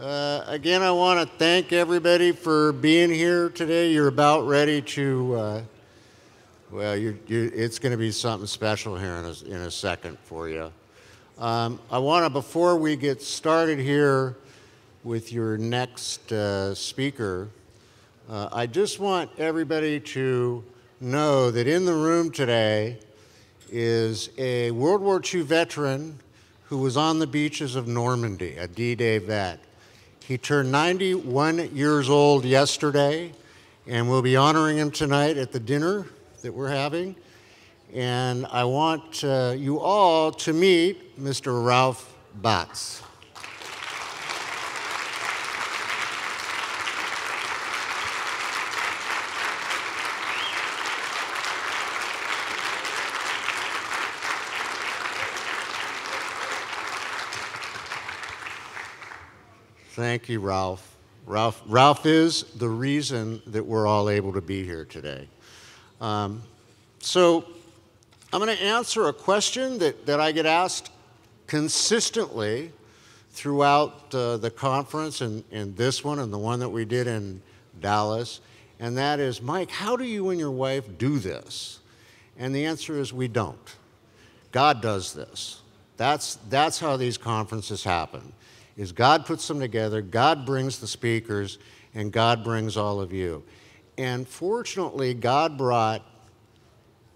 Again, I want to thank everybody for being here today. You're about ready to, it's going to be something special here in a second for you. I want to, before we get started here with your next speaker, I just want everybody to know that in the room today is a World War II veteran who was on the beaches of Normandy, a D-Day vet. He turned 91 years old yesterday, and we'll be honoring him tonight at the dinner that we're having. And I want you all to meet Mr. Ralph Batz. Thank you, Ralph. Ralph is the reason that we're all able to be here today. So I'm going to answer a question that I get asked consistently throughout the conference and this one and the one that we did in Dallas, and that is, Mike, how do you and your wife do this? And the answer is we don't. God does this. That's how these conferences happen. Is God puts them together, God brings the speakers, and God brings all of you. And fortunately, God brought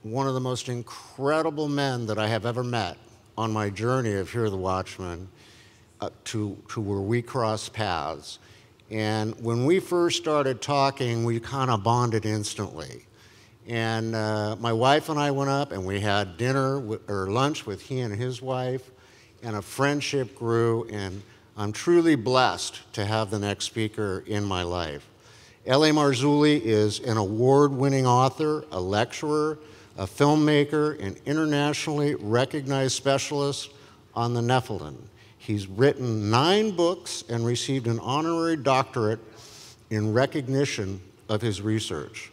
one of the most incredible men that I have ever met on my journey of Hear the Watchmen to where we crossed paths. And when we first started talking, we kind of bonded instantly. And my wife and I went up and we had dinner or lunch with he and his wife, and a friendship grew, and I'm truly blessed to have the next speaker in my life. L.A. Marzulli is an award-winning author, a lecturer, a filmmaker, an internationally recognized specialist on the Nephilim. He's written 9 books and received an honorary doctorate in recognition of his research.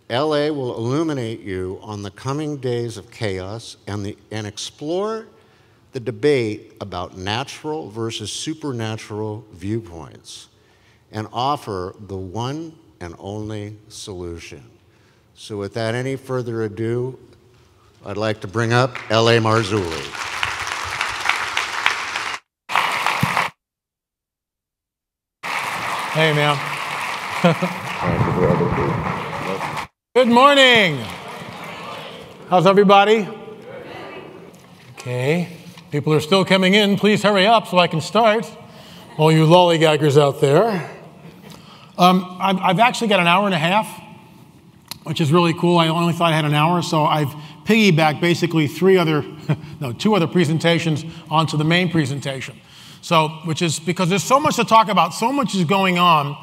L.A. will illuminate you on the coming days of chaos and explore the debate about natural versus supernatural viewpoints and offer the one and only solution. So without any further ado, I'd like to bring up L.A. Marzulli. Hey, man. Good morning. How's everybody? Okay. People are still coming in. Please hurry up so I can start. All you lollygaggers out there. I've actually got an hour and a half, which is really cool. I only thought I had an hour, so I've piggybacked basically 2 other presentations onto the main presentation. So, which is because there's so much to talk about, so much is going on.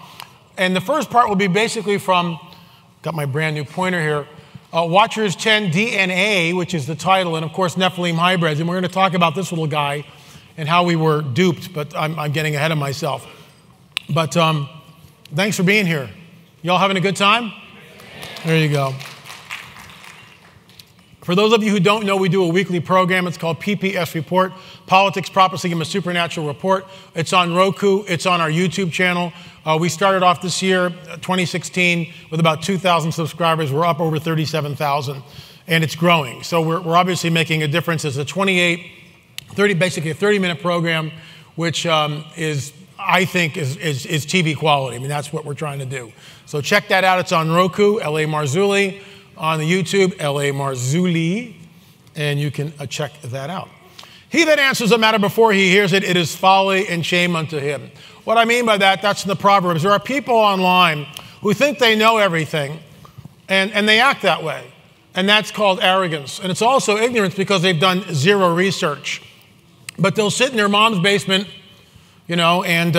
And the first part will be basically from, got my brand new pointer here, Watchers 10 DNA, which is the title, and of course Nephilim hybrids. And we're going to talk about this little guy and how we were duped, but I'm getting ahead of myself. But thanks for being here. Y'all having a good time? There you go. For those of you who don't know, we do a weekly program. It's called PPS Report, Politics, Prophecy, and a Supernatural Report. It's on Roku. It's on our YouTube channel. We started off this year, 2016, with about 2,000 subscribers. We're up over 37,000, and it's growing. So we're obviously making a difference. It's a basically a 30-minute program, which I think is TV quality. I mean, that's what we're trying to do. So check that out. It's on Roku, L.A. Marzulli. On the YouTube, L.A. Marzulli, and you can check that out. He that answers a matter before he hears it, it is folly and shame unto him. What I mean by that, that's in the Proverbs. There are people online who think they know everything, and they act that way. And that's called arrogance. And it's also ignorance because they've done zero research. But they'll sit in their mom's basement, you know, and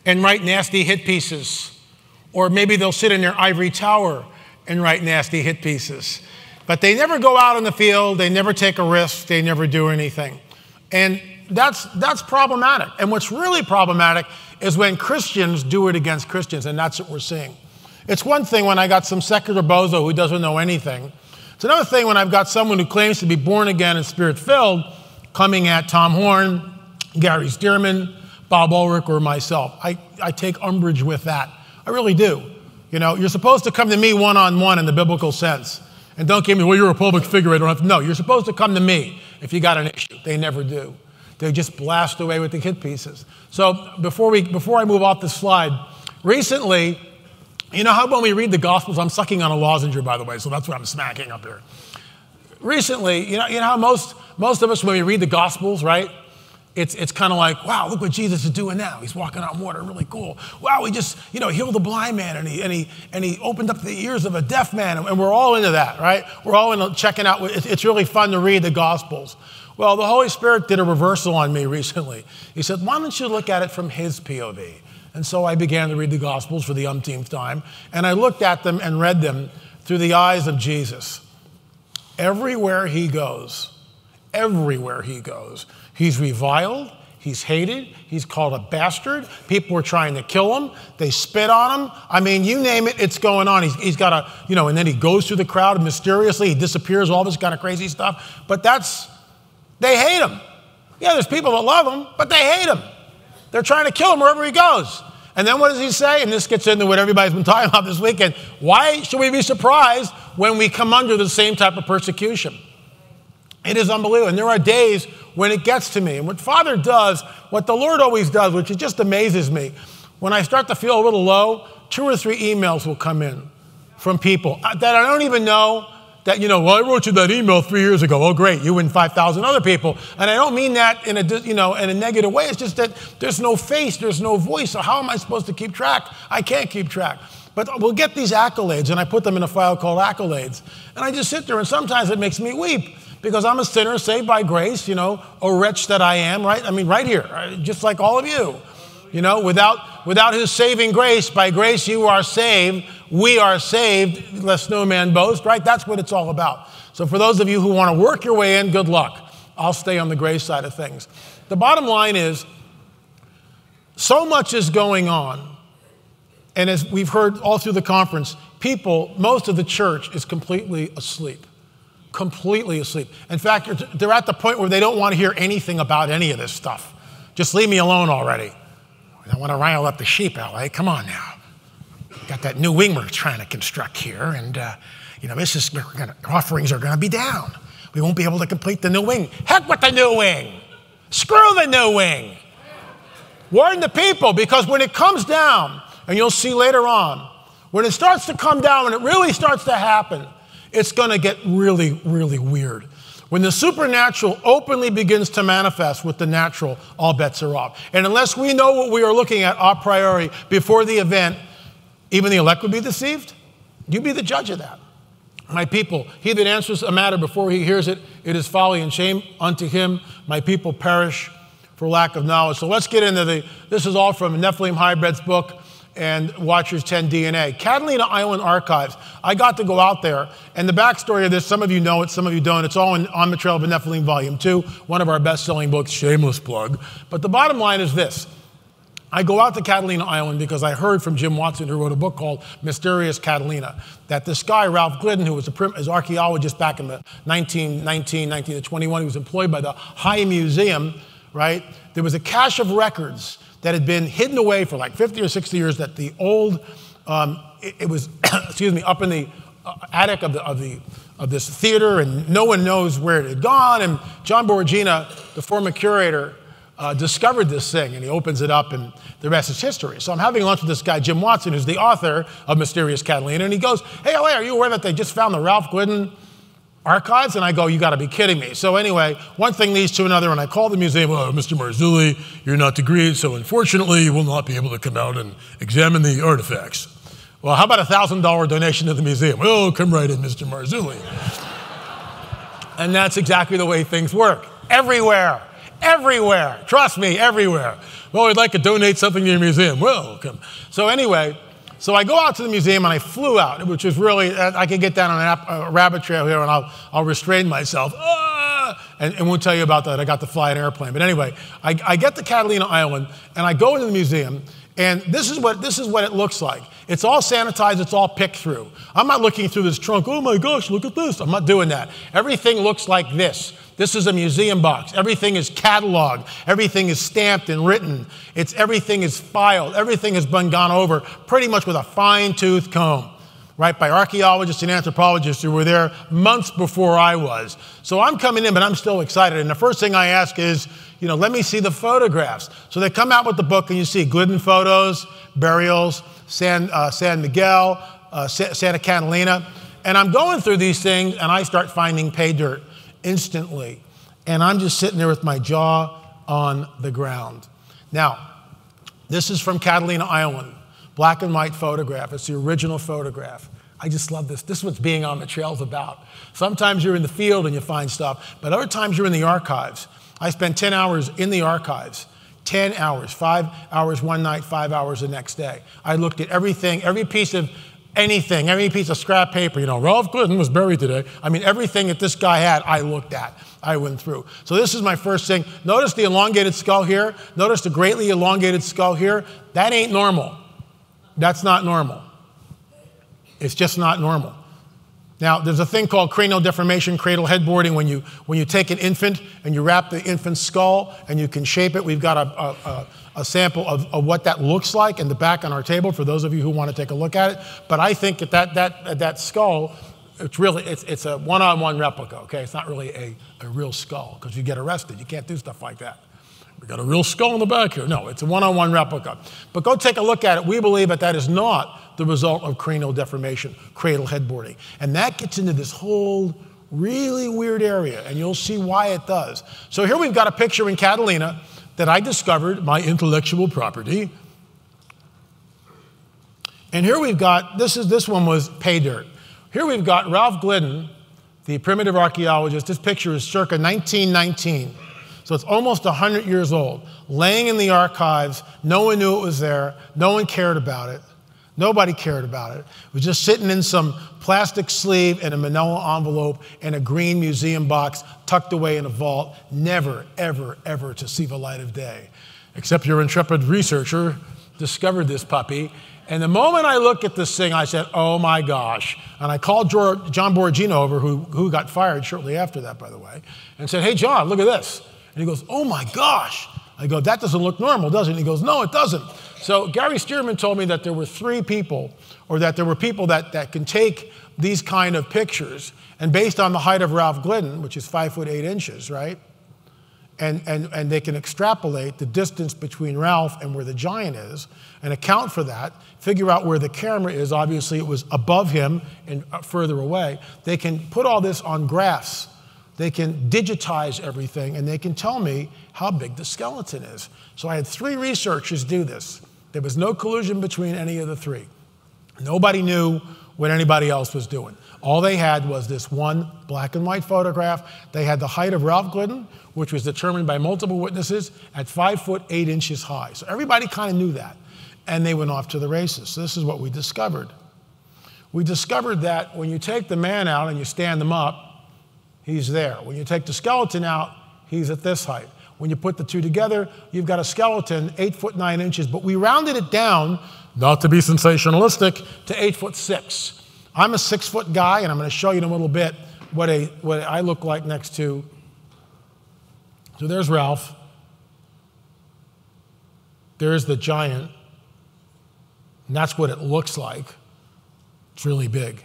write nasty hit pieces. Or maybe they'll sit in their ivory tower and write nasty hit pieces. But they never go out in the field, they never take a risk, they never do anything. And that's problematic. And what's really problematic is when Christians do it against Christians, and that's what we're seeing. It's one thing when I got some secular bozo who doesn't know anything. It's another thing when I've got someone who claims to be born again and spirit-filled coming at Tom Horn, Gary Stearman, Bob Ulrich or myself. I take umbrage with that. I really do. You know, you're supposed to come to me one-on-one in the biblical sense. And don't give me, well, you're a public figure, I don't have to. No, you're supposed to come to me if you got an issue. They never do. They just blast away with the hit pieces. So before I move off the slide, recently, you know how when we read the Gospels, I'm sucking on a lozenge, by the way, so that's what I'm smacking up here. Recently, you know how most of us, when we read the Gospels, right, it's kind of like, wow, look what Jesus is doing now. He's walking on water, really cool. Wow, he just, you know, healed the blind man, and he opened up the ears of a deaf man, and we're all into that, right? We're all into checking out. It's really fun to read the Gospels. Well, the Holy Spirit did a reversal on me recently. He said, why don't you look at it from his POV? And so I began to read the Gospels for the umpteenth time, and I looked at them and read them through the eyes of Jesus. Everywhere he goes, he's reviled, he's hated, he's called a bastard, people are trying to kill him, they spit on him. I mean, you name it, it's going on. He's got a, you know, and then he goes through the crowd mysteriously, he disappears, all this kind of crazy stuff. But they hate him. Yeah, there's people that love him, but they hate him. They're trying to kill him wherever he goes. And then what does he say? And this gets into what everybody's been talking about this weekend. Why should we be surprised when we come under the same type of persecution? It is unbelievable. And there are days when it gets to me. And what Father does, what the Lord always does, which it just amazes me, when I start to feel a little low, 2 or 3 emails will come in from people that I don't even know. That, you know, well, I wrote you that email 3 years ago. Oh, great, you and 5,000 other people. And I don't mean that in a negative way. It's just that there's no face, there's no voice. So how am I supposed to keep track? I can't keep track. But we'll get these accolades, and I put them in a file called accolades. And I just sit there, and sometimes it makes me weep because I'm a sinner saved by grace, you know, a wretch that I am, right? I mean, right here, just like all of you. You know, without his saving grace, by grace you are saved, we are saved, lest no man boast, right? That's what it's all about. So for those of you who want to work your way in, good luck. I'll stay on the grace side of things. The bottom line is, so much is going on. And as we've heard all through the conference, most of the church is completely asleep. Completely asleep. In fact, they're at the point where they don't want to hear anything about any of this stuff. Just leave me alone already. I want to rile up the sheep, LA. Come on now. Got that new wing we're trying to construct here, and you know, offerings are going to be down. We won't be able to complete the new wing. Heck with the new wing. Screw the new wing. Warn the people, because when it comes down, and you'll see later on, when it starts to come down, when it really starts to happen, it's going to get really, really weird. When the supernatural openly begins to manifest with the natural, all bets are off. And unless we know what we are looking at a priori before the event, even the elect would be deceived. You be the judge of that. My people, he that answers a matter before he hears it, it is folly and shame unto him. My people perish for lack of knowledge. So let's get into this is all from Nephilim Hybrid's book and Watchers 10 DNA. Catalina Island Archives. I got to go out there, and the backstory of this, some of you know it, some of you don't. It's all On the Trail of the Nephilim, Volume 2, one of our best-selling books, shameless plug. But the bottom line is this. I go out to Catalina Island because I heard from Jim Watson, who wrote a book called Mysterious Catalina, that this guy, Ralph Glidden, who was an archaeologist back in the 1921, he was employed by the High Museum, right? There was a cache of records that had been hidden away for like 50 or 60 years, that the old, it was, excuse me, up in the attic of this theater, and no one knows where it had gone. And John Borgina, the former curator, discovered this thing, and he opens it up, and the rest is history. So I'm having lunch with this guy, Jim Watson, who's the author of Mysterious Catalina, and he goes, hey, LA, are you aware that they just found the Ralph Glidden archives? And I go, you got to be kidding me. So anyway, one thing leads to another, and I call the museum. Oh, Mr. Marzulli, you're not degreed, so unfortunately you will not be able to come out and examine the artifacts. Well, how about a $1,000 donation to the museum? Oh, come right in, Mr. Marzulli. And that's exactly the way things work. Everywhere. Everywhere. Trust me, everywhere. Well, we'd like to donate something to your museum. Well, come. So anyway, so I go out to the museum, and I flew out, which was really, I could get down on a rabbit trail here, and I'll restrain myself. And we'll tell you about that. I got to fly an airplane. But anyway, I get to Catalina Island, and I go into the museum, And this is what it looks like. It's all sanitized, it's all picked through. I'm not looking through this trunk, oh my gosh, look at this. I'm not doing that. Everything looks like this. This is a museum box. Everything is cataloged. Everything is stamped and written. Everything is filed. Everything has been gone over pretty much with a fine-tooth comb, right, by archaeologists and anthropologists who were there months before I was. So I'm coming in, but I'm still excited. And the first thing I ask is, let me see the photographs. So they come out with the book, and you see Glidden photos, burials, San Miguel, Santa Catalina. And I'm going through these things, and I start finding pay dirt instantly. And I'm just sitting there with my jaw on the ground. Now, this is from Catalina Island, black and white photograph. It's the original photograph. I just love this. This is what being on the trail is about. Sometimes you're in the field and you find stuff, but other times you're in the archives. I spent 10 hours in the archives, 10 hours, 5 hours one night, 5 hours the next day. I looked at everything, every piece of anything, every piece of scrap paper. Ralph Glidden was buried today. I mean, everything that this guy had, I looked at. I went through. So this is my first thing. Notice the elongated skull here. Notice the greatly elongated skull here. That ain't normal. That's not normal. It's just not normal. Now, there's a thing called cranial deformation, cradle headboarding, when you take an infant and you wrap the infant's skull and you can shape it. We've got a sample of what that looks like in the back on our table for those of you who want to take a look at it. But I think that skull, it's a one-on-one replica, okay? It's not really a real skull because you get arrested. You can't do stuff like that. We got a real skull in the back here. No, it's a one-on-one replica. But go take a look at it. We believe that is not the result of cranial deformation, cradle headboarding. And that gets into this whole really weird area, and you'll see why it does. So here we've got a picture in Catalina that I discovered, my intellectual property. And here we've got, this one was pay dirt. Here we've got Ralph Glidden, the primitive archaeologist. This picture is circa 1919. So it's almost 100 years old, laying in the archives. No one knew it was there. No one cared about it. Nobody cared about it. It was just sitting in some plastic sleeve in a manila envelope in a green museum box tucked away in a vault, never, ever, ever to see the light of day. Except your intrepid researcher discovered this puppy. And the moment I looked at this thing, I said, oh my gosh. And I called John Borgino over, who got fired shortly after that, by the way, and said, hey, John, look at this. And he goes, oh my gosh. I go, that doesn't look normal, does it? And he goes, no, it doesn't. So Gary Stearman told me that there were 3 people, or that there were people that can take these kind of pictures, and based on the height of Ralph Glidden, which is 5 foot 8 inches, right? And they can extrapolate the distance between Ralph and where the giant is, and account for that, figure out where the camera is. Obviously, it was above him and further away. They can put all this on graphs. They can digitize everything, and they can tell me how big the skeleton is. So I had 3 researchers do this. There was no collusion between any of the 3. Nobody knew what anybody else was doing. All they had was this one black and white photograph. They had the height of Ralph Glidden, which was determined by multiple witnesses at 5 foot 8 inches high. So everybody kind of knew that, and they went off to the races. So this is what we discovered. We discovered that when you take the man out and you stand them up, he's there. When you take the skeleton out, he's at this height. When you put the 2 together, you've got a skeleton 8 foot 9 inches, but we rounded it down, not to be sensationalistic, to 8 foot 6. I'm a 6 foot guy, and I'm going to show you in a little bit what I look like next to. So there's Ralph. There's the giant. And that's what it looks like. It's really big.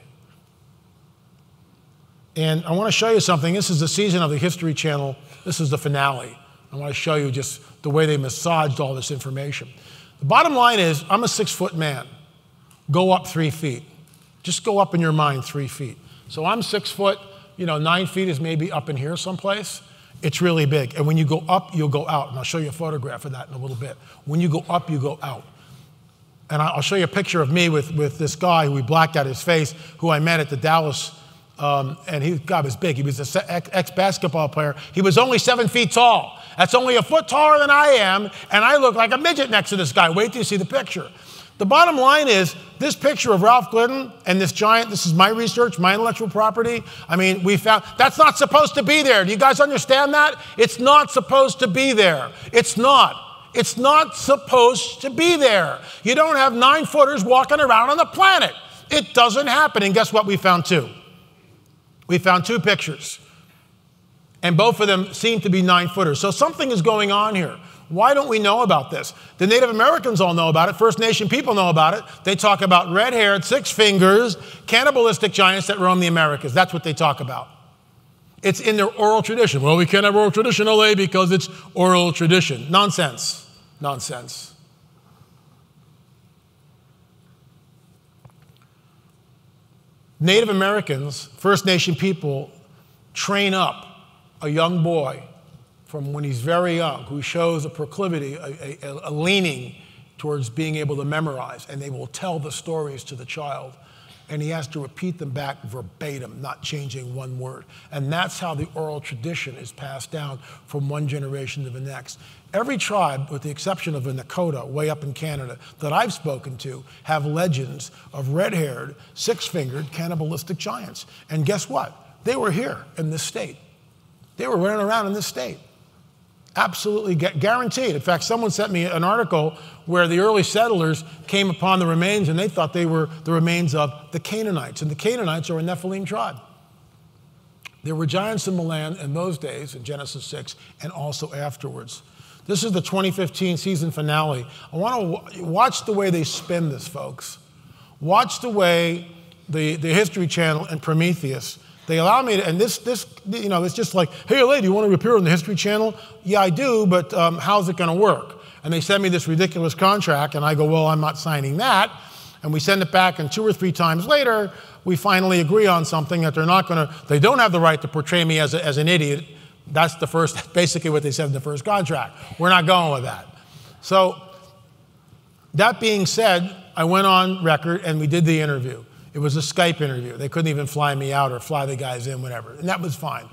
And I want to show you something. This is the season of the History Channel. This is the finale. I want to show you just the way they massaged all this information. The bottom line is, I'm a 6 foot man. Go up 3 feet. Just go up in your mind 3 feet. So I'm 6 foot, 9 feet is maybe up in here someplace. It's really big. And when you go up, you'll go out. And I'll show you a photograph of that in a little bit. When you go up, you go out. And I'll show you a picture of me with this guy who we blacked out his face, who I met at the Dallas. And God was big. He was an ex-basketball player. He was only 7 feet tall. That's only a foot taller than I am, and I look like a midget next to this guy. Wait till you see the picture. The bottom line is, this picture of Ralph Glidden and this giant, this is my research, my intellectual property. I mean, we found, that's not supposed to be there. Do you guys understand that? It's not supposed to be there. It's not. It's not supposed to be there. You don't have 9-footers walking around on the planet. It doesn't happen. And guess what? We found 2. We found 2 pictures. And both of them seem to be 9-footers. So something is going on here. Why don't we know about this? The Native Americans all know about it. First Nation people know about it. They talk about red-haired, 6 fingers, cannibalistic giants that roam the Americas. That's what they talk about. It's in their oral tradition. Well, we can't have oral tradition in LA because it's oral tradition. Nonsense. Nonsense. Native Americans, First Nation people, train up a young boy from when he's very young, who shows a proclivity, a leaning towards being able to memorize, and they will tell the stories to the child. And he has to repeat them back verbatim, not changing one word. And that's how the oral tradition is passed down from one generation to the next. Every tribe, with the exception of the Nakota, way up in Canada, that I've spoken to, have legends of red-haired, 6-fingered, cannibalistic giants. And guess what? They were here in this state. They were running around in this state. Absolutely guaranteed. In fact, someone sent me an article where the early settlers came upon the remains and they thought they were the remains of the Canaanites. And the Canaanites are a Nephilim tribe. There were giants in the land in those days, in Genesis 6, and also afterwards. This is the 2015 season finale. I want to watch the way they spin this, folks. Watch the way the History Channel and Prometheus, they allow me to, and this, you know, it's just like, hey, lady, you want to appear on the History Channel? Yeah, I do, but how's it going to work? And they send me this ridiculous contract, and I go, well, I'm not signing that. And we send it back, and 2 or 3 times later, we finally agree on something that they don't have the right to portray me as an idiot. That's basically what they said in the first contract. We're not going with that. So that being said, I went on record, and we did the interview. It was a Skype interview. They couldn't even fly me out or fly the guys in, whatever. And that was fine.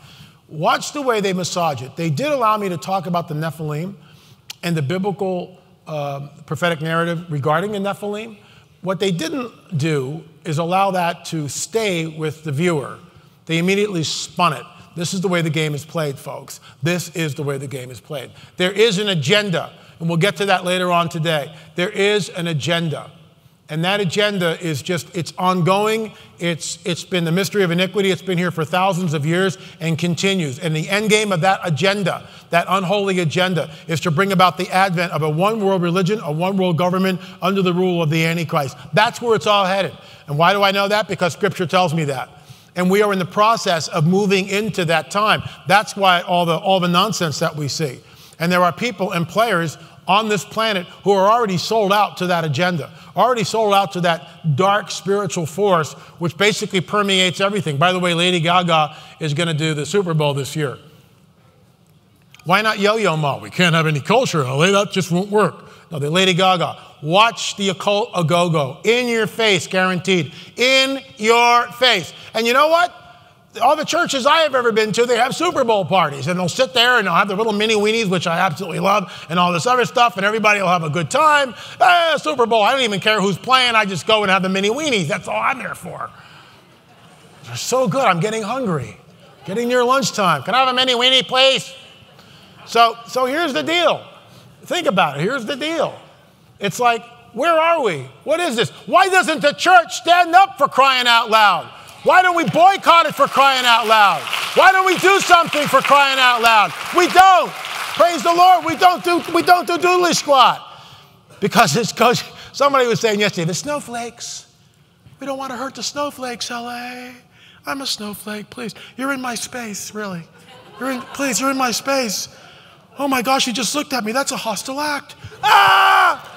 Watch the way they massage it. They did allow me to talk about the Nephilim and the biblical prophetic narrative regarding the Nephilim. What they didn't do is allow that to stay with the viewer. They immediately spun it. This is the way the game is played, folks. This is the way the game is played. There is an agenda, and we'll get to that later on today. There is an agenda. And that agenda is just, it's ongoing. It's been the mystery of iniquity. It's been here for thousands of years and continues. And the end game of that agenda, that unholy agenda, is to bring about the advent of a one-world religion, a one-world government under the rule of the Antichrist. That's where it's all headed. And why do I know that? Because Scripture tells me that. And we are in the process of moving into that time. That's why all the nonsense that we see. And there are people and players on this planet who are already sold out to that agenda, already sold out to that dark spiritual force, which basically permeates everything. By the way, Lady Gaga is going to do the Super Bowl this year. Why not Yo-Yo Ma? We can't have any culture in LA. That just won't work. No, the Lady Gaga. Watch the occult a-go-go. In your face, guaranteed. In your face. And you know what? All the churches I have ever been to, they have Super Bowl parties. And they'll sit there and they'll have their little mini weenies, which I absolutely love, and all this other stuff, and everybody will have a good time. Super Bowl, I don't even care who's playing. I just go and have the mini weenies. That's all I'm there for. They're so good. I'm getting hungry. Getting near lunchtime. Can I have a mini weenie, please? So here's the deal. Think about it. Here's the deal. It's like, where are we? What is this? Why doesn't the church stand up for crying out loud? Why don't we boycott it for crying out loud? Why don't we do something for crying out loud? We don't. Praise the Lord. We don't do doodly squat. Because somebody was saying yesterday, the snowflakes. We don't want to hurt the snowflakes, LA. I'm a snowflake, please. You're in my space, really. Please, you're in my space. Oh my gosh, you just looked at me. That's a hostile act. Ah!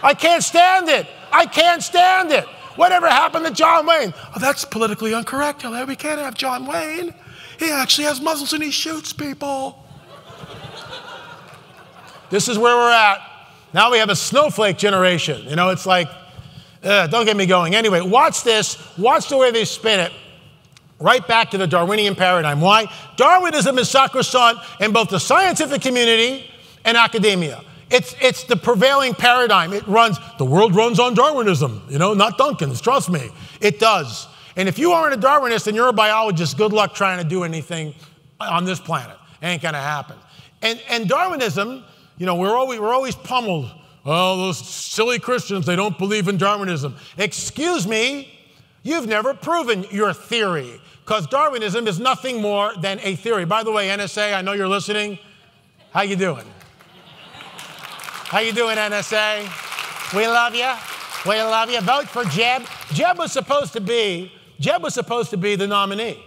I can't stand it. I can't stand it. Whatever happened to John Wayne? Oh, that's politically incorrect, LA. We can't have John Wayne. He actually has muzzles and he shoots people. This is where we're at. Now we have a snowflake generation. You know, it's like, don't get me going. Anyway, watch this. Watch the way they spin it. Right back to the Darwinian paradigm. Why? Darwinism is sacrosanct in both the scientific community and academia. It's the prevailing paradigm. The world runs on Darwinism, you know, not Duncan's, trust me. It does. And if you aren't a Darwinist and you're a biologist, good luck trying to do anything on this planet. It ain't gonna happen. And Darwinism, You know, we're always pummeled. Oh, those silly Christians, they don't believe in Darwinism. Excuse me, you've never proven your theory, because Darwinism is nothing more than a theory. By the way, NSA, I know you're listening. How you doing? How you doing, NSA? We love you. We love you. Vote for Jeb. Jeb was supposed to be the nominee.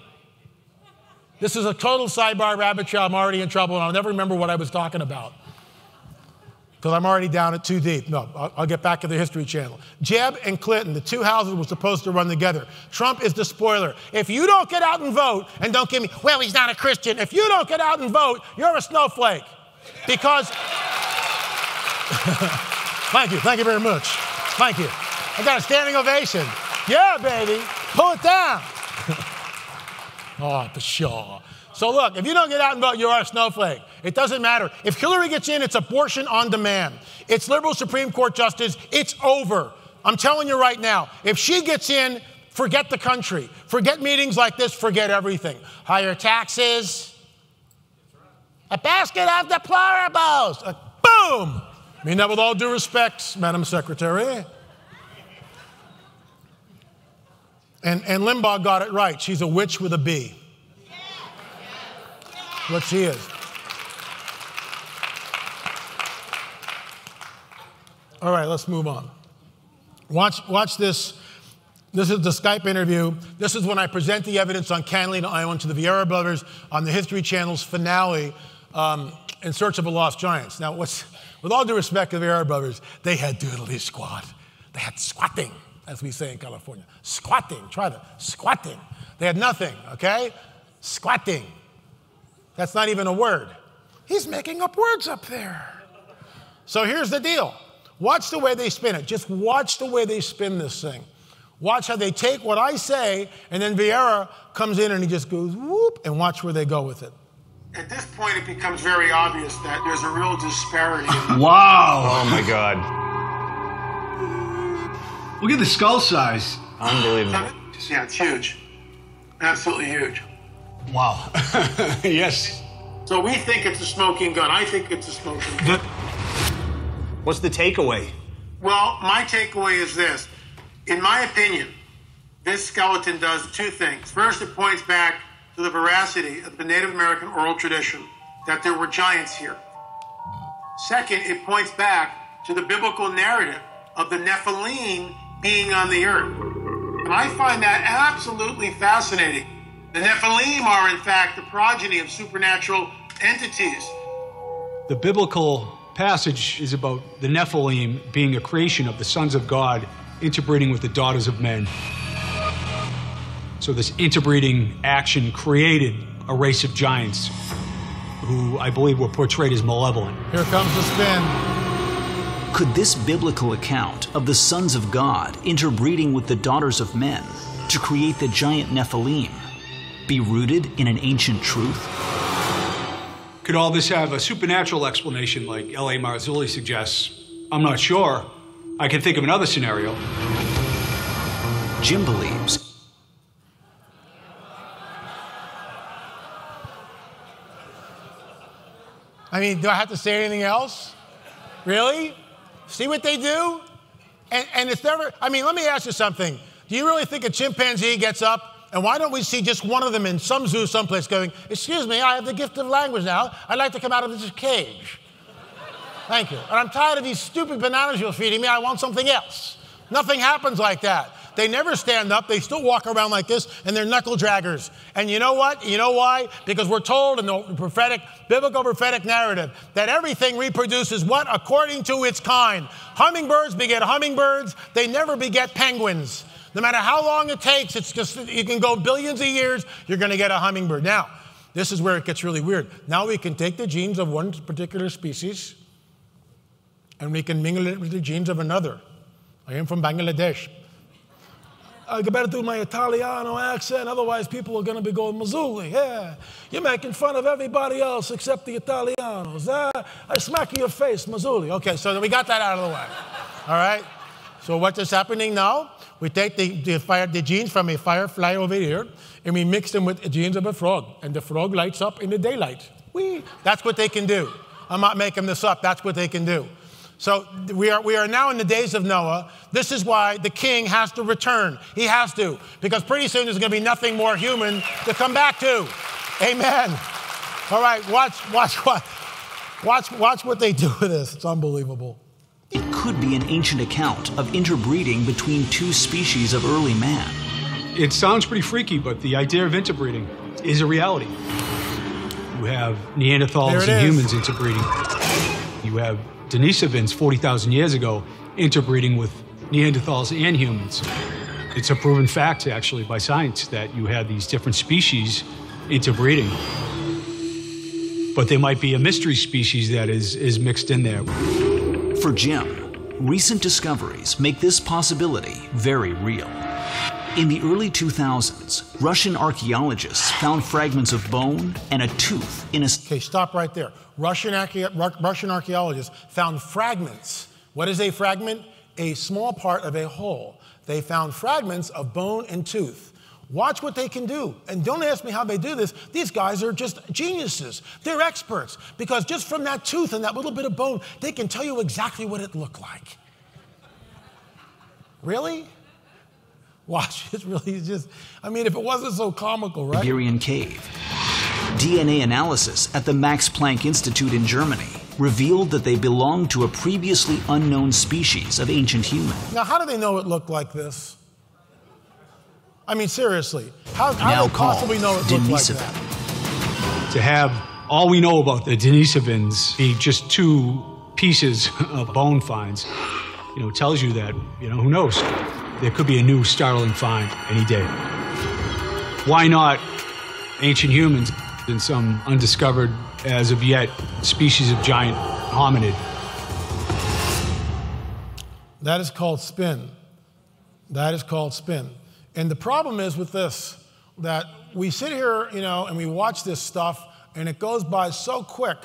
This is a total sidebar rabbit trail. I'm already in trouble, and I'll never remember what I was talking about, because I'm already down at too deep. No, I'll get back to the History Channel. Jeb and Clinton, the two houses were supposed to run together. Trump is the spoiler. If you don't get out and vote, and don't give me, well, he's not a Christian. If you don't get out and vote, you're a snowflake. Because, thank you very much. Thank you. I got a standing ovation. Yeah, baby, pull it down. Oh, for sure. So look, if you don't get out and vote, you are a snowflake. It doesn't matter. If Hillary gets in, it's abortion on demand. It's liberal Supreme Court justice. It's over. I'm telling you right now, if she gets in, forget the country. Forget meetings like this. Forget everything. Higher taxes. A basket of deplorables. Boom. I mean that with all due respect, Madam Secretary. And Limbaugh got it right. She's a witch with a B. What she is. All right, let's move on. Watch this. This is the Skype interview. This is when I present the evidence on Catalina Island to the Vieira brothers on the History Channel's finale, In Search of a Lost Giants. Now, with all due respect to the Vieira brothers, they had doodly squat. They had squatting, as we say in California. Squatting, try that, squatting. They had nothing, okay? Squatting. That's not even a word. He's making up words up there. So here's the deal. Watch the way they spin it. Just watch the way they spin this thing. Watch how they take what I say, and then Vieira comes in and he just goes whoop, and watch where they go with it. At this point, it becomes very obvious that there's a real disparity. Wow. Oh, my God. Look at the skull size. Unbelievable. Yeah, it's huge. Absolutely huge. Wow. Yes. So we think it's a smoking gun. I think it's a smoking gun. What's the takeaway? Well, my takeaway is this. In my opinion, this skeleton does two things. First, it points back to the veracity of the Native American oral tradition that there were giants here. Second, it points back to the biblical narrative of the Nephilim being on the earth. And I find that absolutely fascinating. The Nephilim are, in fact, the progeny of supernatural entities. The biblical passage is about the Nephilim being a creation of the sons of God interbreeding with the daughters of men. So this interbreeding action created a race of giants who I believe were portrayed as malevolent. Here comes the spin. Could this biblical account of the sons of God interbreeding with the daughters of men to create the giant Nephilim be rooted in an ancient truth? Could all this have a supernatural explanation like L.A. Marzulli suggests? I'm not sure. I can think of another scenario. Jim believes. I mean, do I have to say anything else? Really? See what they do? And it's never, I mean, let me ask you something. Do you really think a chimpanzee gets up, and why don't we see just one of them in some zoo someplace going, excuse me, I have the gift of language now. I'd like to come out of this cage. Thank you. And I'm tired of these stupid bananas you're feeding me. I want something else. Nothing happens like that. They never stand up. They still walk around like this, and they're knuckle draggers. And you know what? You know why? Because we're told in the prophetic, biblical prophetic narrative that everything reproduces what? According to its kind. Hummingbirds beget hummingbirds. They never beget penguins. No matter how long it takes, it's just, you can go billions of years, you're going to get a hummingbird. Now, this is where it gets really weird. Now we can take the genes of one particular species, and we can mingle it with the genes of another. I am from Bangladesh. I better do my Italiano accent, otherwise people are going to be going, Marzulli, yeah, you're making fun of everybody else except the Italianos. I smack your face, Marzulli. Okay, so we got that out of the way. All right? So what is happening now? We take the genes from a firefly over here, and we mix them with the genes of a frog, and the frog lights up in the daylight. Whee! That's what they can do. I'm not making this up. That's what they can do. So we are now in the days of Noah. This is why the king has to return. He has to, because pretty soon there's going to be nothing more human to come back to. Amen. All right, watch what they do with this. It's unbelievable. It could be an ancient account of interbreeding between two species of early man. It sounds pretty freaky, but the idea of interbreeding is a reality. You have Neanderthals and humans interbreeding. You have Denisovans 40,000 years ago interbreeding with Neanderthals and humans. It's a proven fact, actually, by science that you have these different species interbreeding. But there might be a mystery species that is mixed in there. For Jim, recent discoveries make this possibility very real. In the early 2000s, Russian archaeologists found fragments of bone and a tooth in a... Okay, stop right there. Russian archaeologists found fragments. What is a fragment? A small part of a whole. They found fragments of bone and tooth. Watch what they can do. And don't ask me how they do this. These guys are just geniuses. They're experts. Because just from that tooth and that little bit of bone, they can tell you exactly what it looked like. Really? Watch, it's really just, I mean, if it wasn't so comical, right? Siberian cave. DNA analysis at the Max Planck Institute in Germany revealed that they belonged to a previously unknown species of ancient human. Now, how do they know it looked like this? I mean, seriously, how do they possibly know it looked like that? To have all we know about the Denisovans be just two pieces of bone finds, tells you that, who knows? There could be a new startling find any day. Why not ancient humans and some undiscovered, as of yet, species of giant hominid? That is called spin. That is called spin. And the problem is with this, that we sit here, and we watch this stuff, and it goes by so quick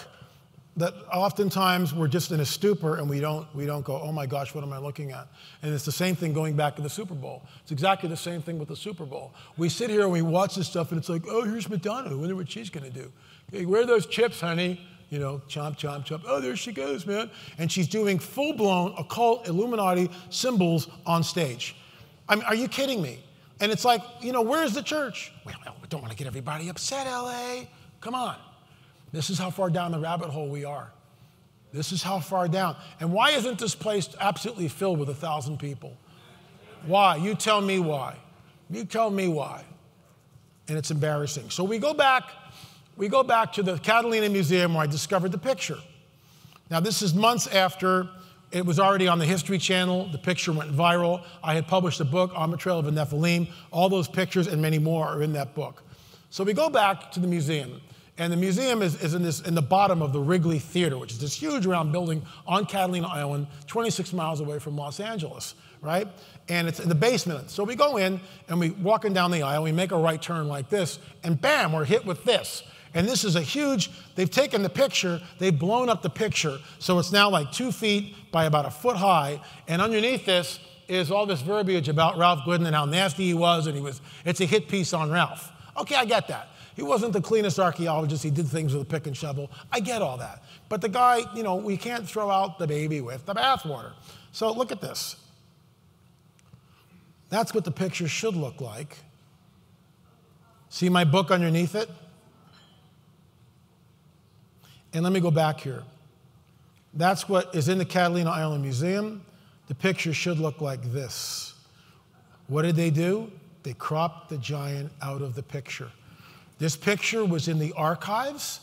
that oftentimes we're just in a stupor and we don't go, oh my gosh, what am I looking at? And it's the same thing going back to the Super Bowl. It's exactly the same thing with the Super Bowl. We sit here and we watch this stuff and it's like, oh, here's Madonna. I wonder what she's gonna do. Hey, where are those chips, honey? Chomp, chomp, chomp. Oh, there she goes, man. And she's doing full-blown occult Illuminati symbols on stage. I mean, are you kidding me? And it's like, where's the church? Well, we don't want to get everybody upset, LA. Come on. This is how far down the rabbit hole we are. This is how far down. And why isn't this place absolutely filled with 1,000 people? Why? You tell me why. You tell me why. And it's embarrassing. So we go back to the Catalina Museum where I discovered the picture. Now this is months after it was already on the History Channel. The picture went viral. I had published a book, On the Trail of the Nephilim. All those pictures and many more are in that book. So we go back to the museum. And the museum is in the bottom of the Wrigley Theater, which is this huge round building on Catalina Island, 26 miles away from Los Angeles, right? And it's in the basement. So we go in and we walking down the aisle, we make a right turn like this, and bam, we're hit with this. And this is a huge, they've taken the picture, they've blown up the picture, so it's now like 2 feet by about 1 foot high, and underneath this is all this verbiage about Ralph Gooden and how nasty he was, and it's a hit piece on Ralph. Okay, I get that. He wasn't the cleanest archaeologist. He did things with a pick and shovel. I get all that. But the guy, we can't throw out the baby with the bathwater. So look at this. That's what the picture should look like. See my book underneath it? And let me go back here. That's what is in the Catalina Island Museum. The picture should look like this. What did they do? They cropped the giant out of the picture. This picture was in the archives,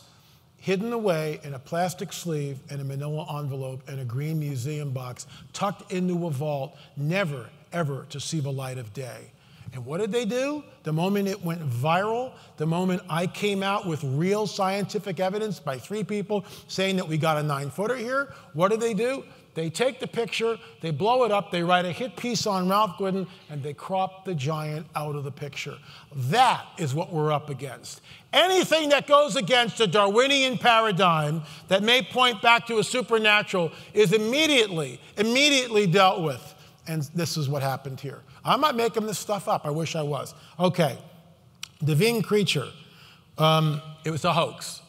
hidden away in a plastic sleeve and a manila envelope and a green museum box, tucked into a vault, never, ever to see the light of day. And what did they do? The moment it went viral, the moment I came out with real scientific evidence by 3 people saying that we got a 9-footer here, what did they do? They take the picture, they blow it up, they write a hit piece on Ralph Gooden, and they crop the giant out of the picture. That is what we're up against. Anything that goes against the Darwinian paradigm that may point back to a supernatural is immediately dealt with. And this is what happened here. I'm not making this stuff up. I wish I was. Okay, the Ving creature. It was a hoax.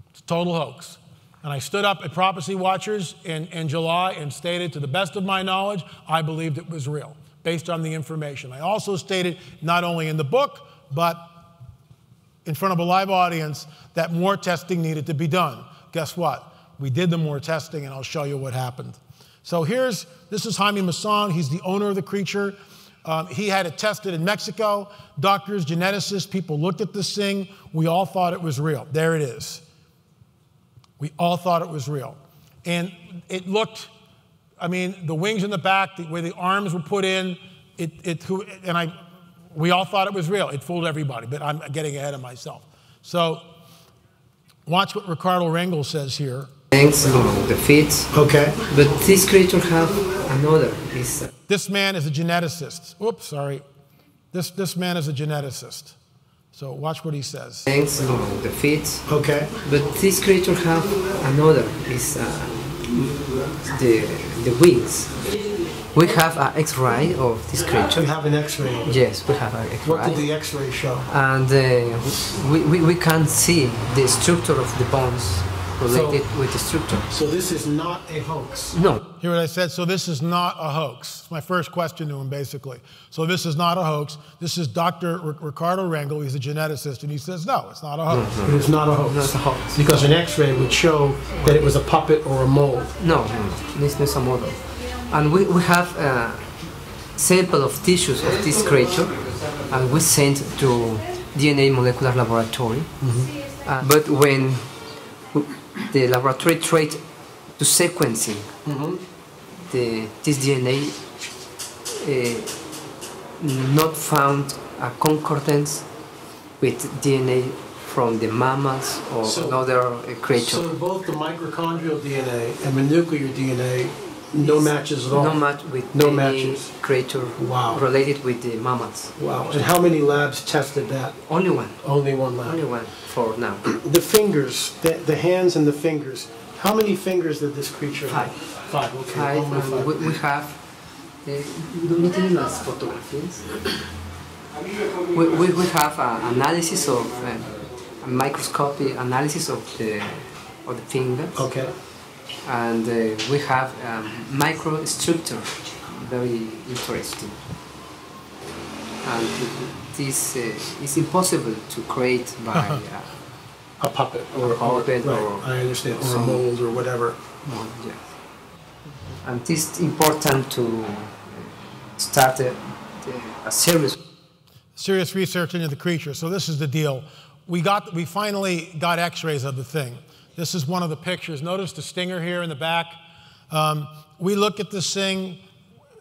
It's a total hoax. And I stood up at Prophecy Watchers in July and stated, to the best of my knowledge, I believed it was real, based on the information. I also stated, not only in the book, but in front of a live audience, that more testing needed to be done. Guess what? We did the more testing, and I'll show you what happened. So this is Jaime Maussan. He's the owner of the creature. He had it tested in Mexico. Doctors, geneticists, people looked at this thing. We all thought it was real. There it is. We all thought it was real. And it looked, I mean, the wings in the back, where the arms were put in, we all thought it was real. It fooled everybody, but I'm getting ahead of myself. So watch what Ricardo Rengel says here. Thanks on the feet. Okay. But this creature have another. This man is a geneticist. Oops, sorry. This man is a geneticist. So watch what he says. Thanks on the feet. Okay. But this creature have another. Is the wings. We have an X-ray of this creature. We have an X-ray. Yes, we have an X-ray. What did the X-ray show? And we can see the structure of the bones related with the structure. So this is not a hoax? No. Hear what I said? So this is not a hoax. It's my first question to him, basically. So this is not a hoax. This is Dr. Ricardo Rengel. He's a geneticist, and he says, no, it's not a hoax. No. It is not a hoax. Not a hoax. Because an X-ray would show that it was a puppet or a mold. No, this is a model. And we have a sample of tissues of this creature, and we sent to DNA molecular laboratory. Mm-hmm. But when the laboratory tried to sequencing this DNA, not found a concordance with DNA from the mammals or another creature. So both the mitochondrial DNA and the nuclear DNA, no matches at all? No match with any creature related with the mammals. Wow. And how many labs tested that? Only one. Only one lab? Only one for now. The fingers, the hands and the fingers, how many fingers did this creature have? Five, okay. Five. We have no tienen las fotografías. We have an analysis of a microscopic analysis of the fingers. Okay. And we have microstructure, very interesting. And this is impossible to create by a puppet or I understand, or a mold or whatever. Mold, yeah. And it is important to start a serious research into the creature. So this is the deal. We finally got X-rays of the thing. This is one of the pictures. Notice the stinger here in the back. We looked at this thing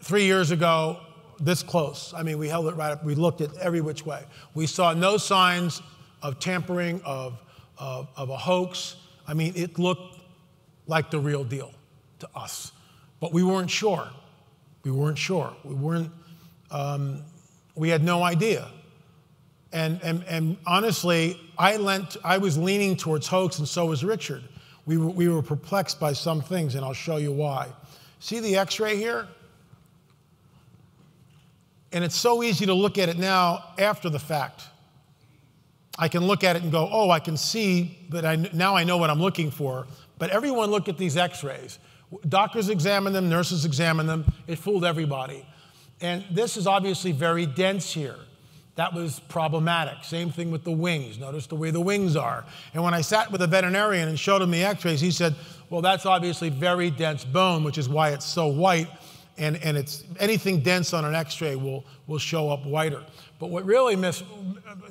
3 years ago, this close. I mean, we held it right up. We looked at every which way. We saw no signs of tampering, of a hoax. I mean, it looked like the real deal to us. But we weren't sure. We weren't sure. We had no idea. And honestly, I was leaning towards hoax, and so was Richard. We were perplexed by some things, and I'll show you why. See the X-ray here? And it's so easy to look at it now after the fact. I can look at it and go, oh, I can see, but now I know what I'm looking for. But everyone looked at these X-rays. Doctors examined them, nurses examined them. It fooled everybody. And this is obviously very dense here. That was problematic. Same thing with the wings. Notice the way the wings are. And when I sat with a veterinarian and showed him the X-rays, he said, well, that's obviously very dense bone, which is why it's so white. And it's anything dense on an X-ray will show up whiter. But what really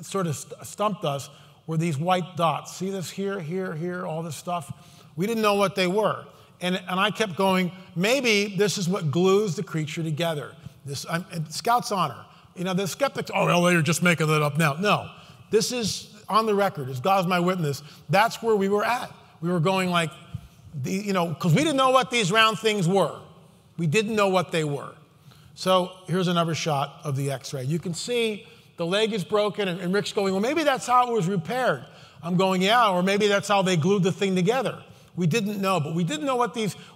sort of stumped us were these white dots. See this here, here, here, all this stuff? We didn't know what they were. And I kept going, maybe this is what glues the creature together. Scout's honor. You know, the skeptics, oh, well, you're just making that up now. No, this is on the record. As God's my witness, that's where we were at. We were going like, because we didn't know what these round things were. We didn't know what they were. So here's another shot of the X-ray. You can see the leg is broken, and Rick's going, well, maybe that's how it was repaired. I'm going, yeah, or maybe that's how they glued the thing together. We didn't know, but we didn't know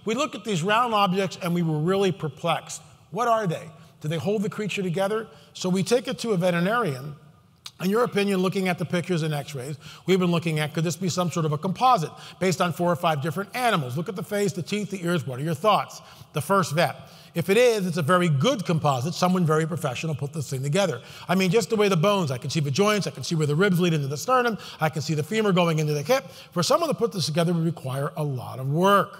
we looked at these round objects, and we were really perplexed. What are they? Do they hold the creature together? So we take it to a veterinarian, In your opinion, looking at the pictures and x-rays, we've been looking at, could this be some sort of a composite based on 4 or 5 different animals? Look at the face, the teeth, the ears. What are your thoughts? The first vet. If it is, it's a very good composite. Someone very professional put this thing together. I mean, just the way the bones, I can see the joints, I can see where the ribs lead into the sternum, I can see the femur going into the hip. For someone to put this together would require a lot of work.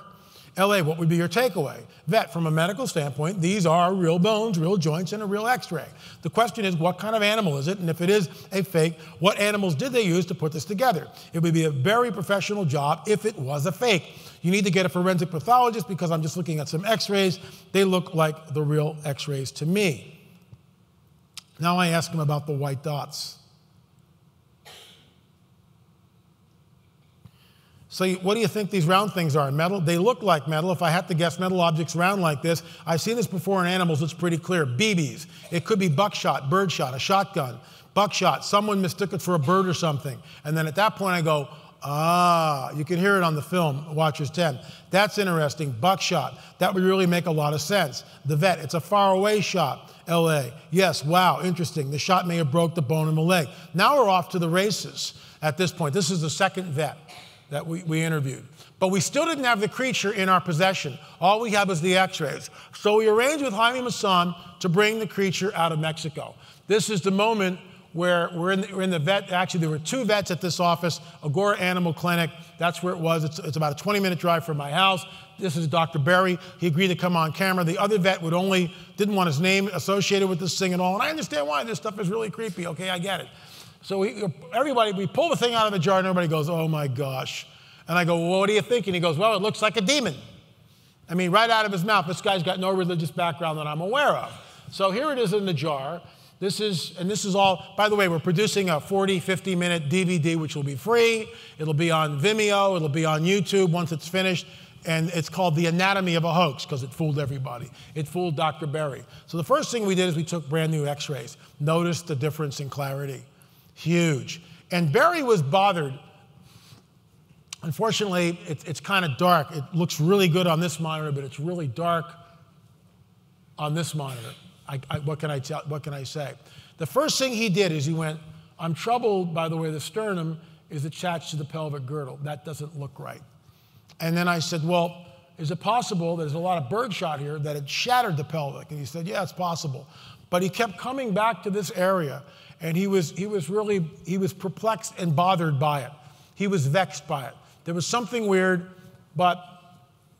LA, what would be your takeaway? Vet, from a medical standpoint, these are real bones, real joints, and a real x-ray. The question is, what kind of animal is it? And if it is a fake, what animals did they use to put this together? It would be a very professional job if it was a fake. You need to get a forensic pathologist because I'm just looking at some x-rays. They look like the real x-rays to me. Now I ask him about the white dots. So what do you think these round things are? Metal? They look like metal. If I had to guess metal objects round like this, I've seen this before in animals, it's pretty clear. BBs. It could be buckshot, birdshot, a shotgun. Buckshot, someone mistook it for a bird or something. And then at that point I go, ah, you can hear it on the film, Watchers 10. That's interesting, buckshot. That would really make a lot of sense. The vet, it's a faraway shot, LA. Yes, wow, interesting. The shot may have broke the bone in the leg. Now we're off to the races at this point. This is the second vet that we interviewed. But we still didn't have the creature in our possession. All we had was the x-rays. So we arranged with Jaime Maussan to bring the creature out of Mexico. This is the moment where we're in the vet. Actually, there were 2 vets at this office, Agora Animal Clinic. That's where it was. It's about a 20-minute drive from my house. This is Dr. Berry. He agreed to come on camera. The other vet didn't want his name associated with this thing at all. And I understand why. This stuff is really creepy. Okay, I get it. So we pull the thing out of the jar and everybody goes, oh my gosh. And I go, well, what do you think? And he goes, well, it looks like a demon. I mean, right out of his mouth. This guy's got no religious background that I'm aware of. So here it is in the jar. This is all, by the way, we're producing a 40, 50-minute DVD, which will be free. It'll be on Vimeo. It'll be on YouTube once it's finished. And it's called The Anatomy of a Hoax because it fooled everybody. It fooled Dr. Berry. So the first thing we did is we took brand new x-rays. Notice the difference in clarity. Huge. And Berry was bothered. Unfortunately, it's kind of dark. It looks really good on this monitor, but it's really dark on this monitor. What can I say? The first thing he did is he went, I'm troubled by the way the sternum is attached to the pelvic girdle. That doesn't look right. And then I said, well, is it possible, there's a lot of birdshot here, that it shattered the pelvic? And he said, yeah, it's possible. But he kept coming back to this area. And he was perplexed and bothered by it. He was vexed by it. There was something weird, but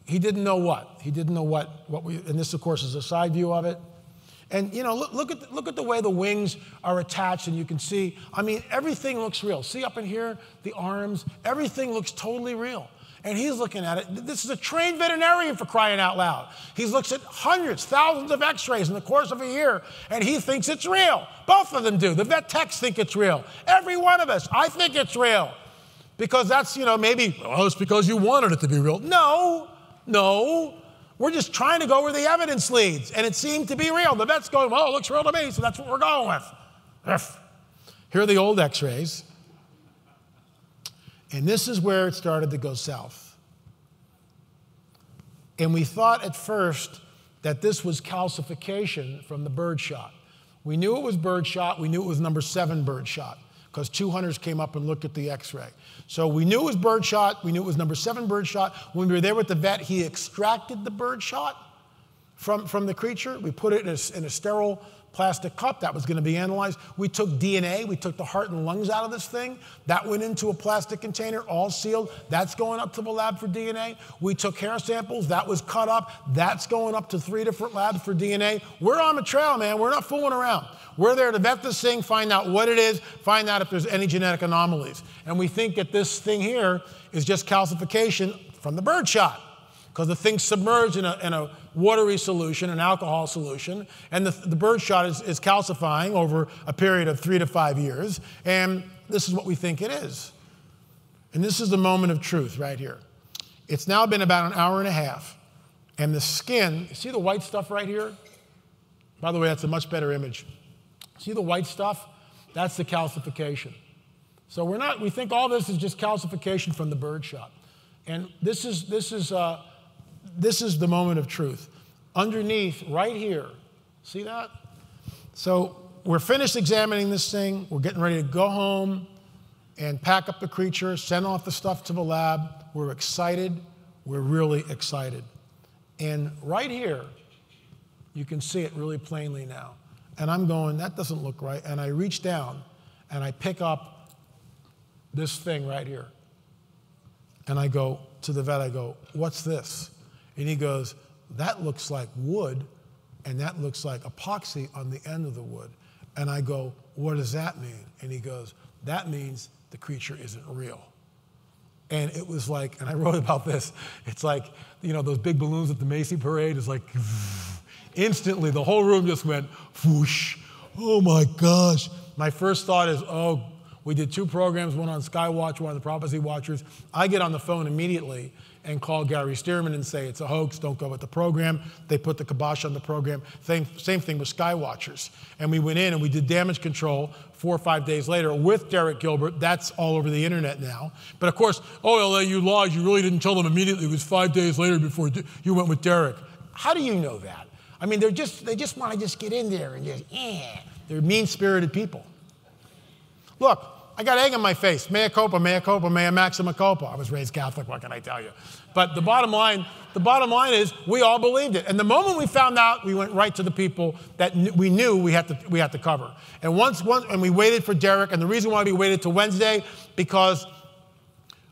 he didn't know what. He didn't know and this, of course, is a side view of it. And, you know, look at the way the wings are attached, and you can see, I mean, everything looks real. See up in here, the arms, everything looks totally real. And he's looking at it. This is a trained veterinarian, for crying out loud. He looks at hundreds, thousands of x-rays in the course of a year, and he thinks it's real. Both of them do. The vet techs think it's real. Every one of us, I think it's real. Because that's, you know, maybe, oh, it's because you wanted it to be real. No. We're just trying to go where the evidence leads, and it seemed to be real. The vet's going, well, it looks real to me, so that's what we're going with. Here are the old x-rays. And this is where it started to go south. And we thought at first that this was calcification from the birdshot. We knew it was birdshot. We knew it was number 7 birdshot because 2 hunters came up and looked at the x-ray. So we knew it was birdshot. We knew it was number 7 birdshot. When we were there with the vet, he extracted the birdshot from the creature. We put it in a sterile plastic cup that was going to be analyzed. We took DNA. We took the heart and lungs out of this thing. That went into a plastic container, all sealed. That's going up to the lab for DNA. We took hair samples. That was cut up. That's going up to 3 different labs for DNA. We're on the trail, man. We're not fooling around. We're there to vet this thing, find out what it is, find out if there's any genetic anomalies. And we think that this thing here is just calcification from the birdshot, because the thing's submerged in a watery solution, an alcohol solution, and the birdshot is calcifying over a period of 3 to 5 years, and this is what we think it is. And this is the moment of truth right here. It's now been about an hour and a half, and the skin, you see the white stuff right here? By the way, that's a much better image. See the white stuff? That's the calcification. So we think all this is just calcification from the birdshot. And this is the moment of truth. Underneath, right here, see that? So we're finished examining this thing. We're getting ready to go home and pack up the creature, send off the stuff to the lab. We're excited. We're really excited. And right here, you can see it really plainly now. And I'm going, that doesn't look right. And I reach down and I pick up this thing right here. And I go to the vet, I go, what's this? And he goes, that looks like wood, and that looks like epoxy on the end of the wood. And I go, what does that mean? And he goes, that means the creature isn't real. And it was like, and I wrote about this, it's like, you know, those big balloons at the Macy parade, it's like, instantly the whole room just went, whoosh, oh my gosh. My first thought is, oh, we did 2 programs, one on Skywatch, one on the Prophecy Watchers. I get on the phone immediately and call Gary Stearman and say, it's a hoax, don't go with the program. They put the kibosh on the program. Same thing with Skywatchers. And we went in and we did damage control 4 or 5 days later with Derek Gilbert. That's all over the internet now. But of course, oh, LA, you lied. You really didn't tell them immediately. It was 5 days later before you went with Derek. How do you know that? I mean, they just want to just get in there and just, They're mean-spirited people. Look, I got egg on my face. Mea culpa, mea maxima culpa. I was raised Catholic, what can I tell you? But the bottom line is we all believed it. And the moment we found out, we went right to the people that we knew we had to cover. And and we waited for Derek. And the reason why we waited till Wednesday, because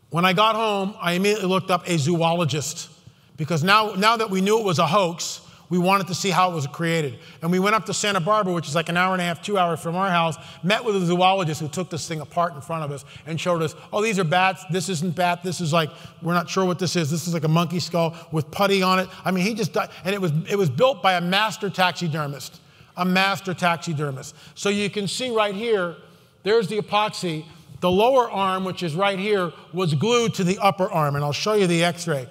when I got home, I immediately looked up a zoologist. Because now that we knew it was a hoax, we wanted to see how it was created. And we went up to Santa Barbara, which is like an hour and a half, 2 hours from our house, met with a zoologist who took this thing apart in front of us and showed us, oh, these are bats. This isn't bat. This is like, we're not sure what this is. This is like a monkey skull with putty on it. I mean, he just died. And it was built by a master taxidermist, So you can see right here, there's the epoxy. The lower arm, which is right here, was glued to the upper arm. And I'll show you the x-ray.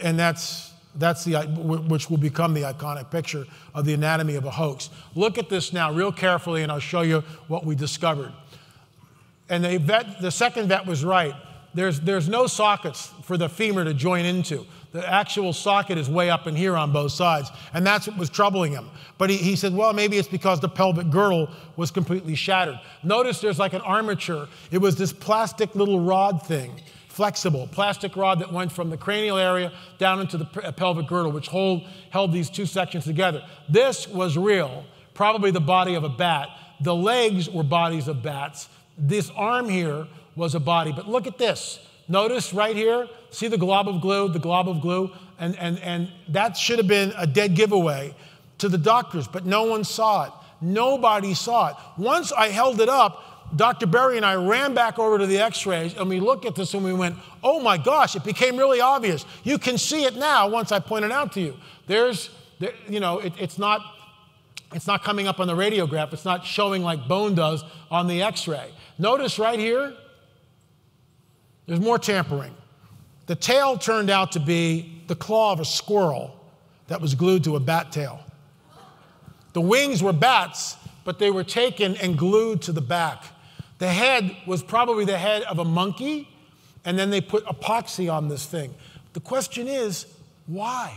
And that's which will become the iconic picture of the anatomy of a hoax. Look at this now real carefully, and I'll show you what we discovered. And the second vet was right. There's no sockets for the femur to join into. The actual socket is way up in here on both sides, and that's what was troubling him. But he said, well, maybe it's because the pelvic girdle was completely shattered. Notice there's like an armature. It was this plastic little rod thing. Flexible plastic rod that went from the cranial area down into the pelvic girdle, which held these 2 sections together. This was real, probably the body of a bat. The legs were bodies of bats. This arm here was a body. But look at this. Notice right here, see the glob of glue, and that should have been a dead giveaway to the doctors, but no one saw it. Nobody saw it. Once I held it up, Dr. Berry and I ran back over to the x-rays and we looked at this and we went, oh my gosh, it became really obvious. You can see it now once I point it out to you. It's not coming up on the radiograph. It's not showing like bone does on the x-ray. Notice right here, there's more tampering. The tail turned out to be the claw of a squirrel that was glued to a bat tail. The wings were bats, but they were taken and glued to the back. The head was probably the head of a monkey, and then they put epoxy on this thing. The question is, why?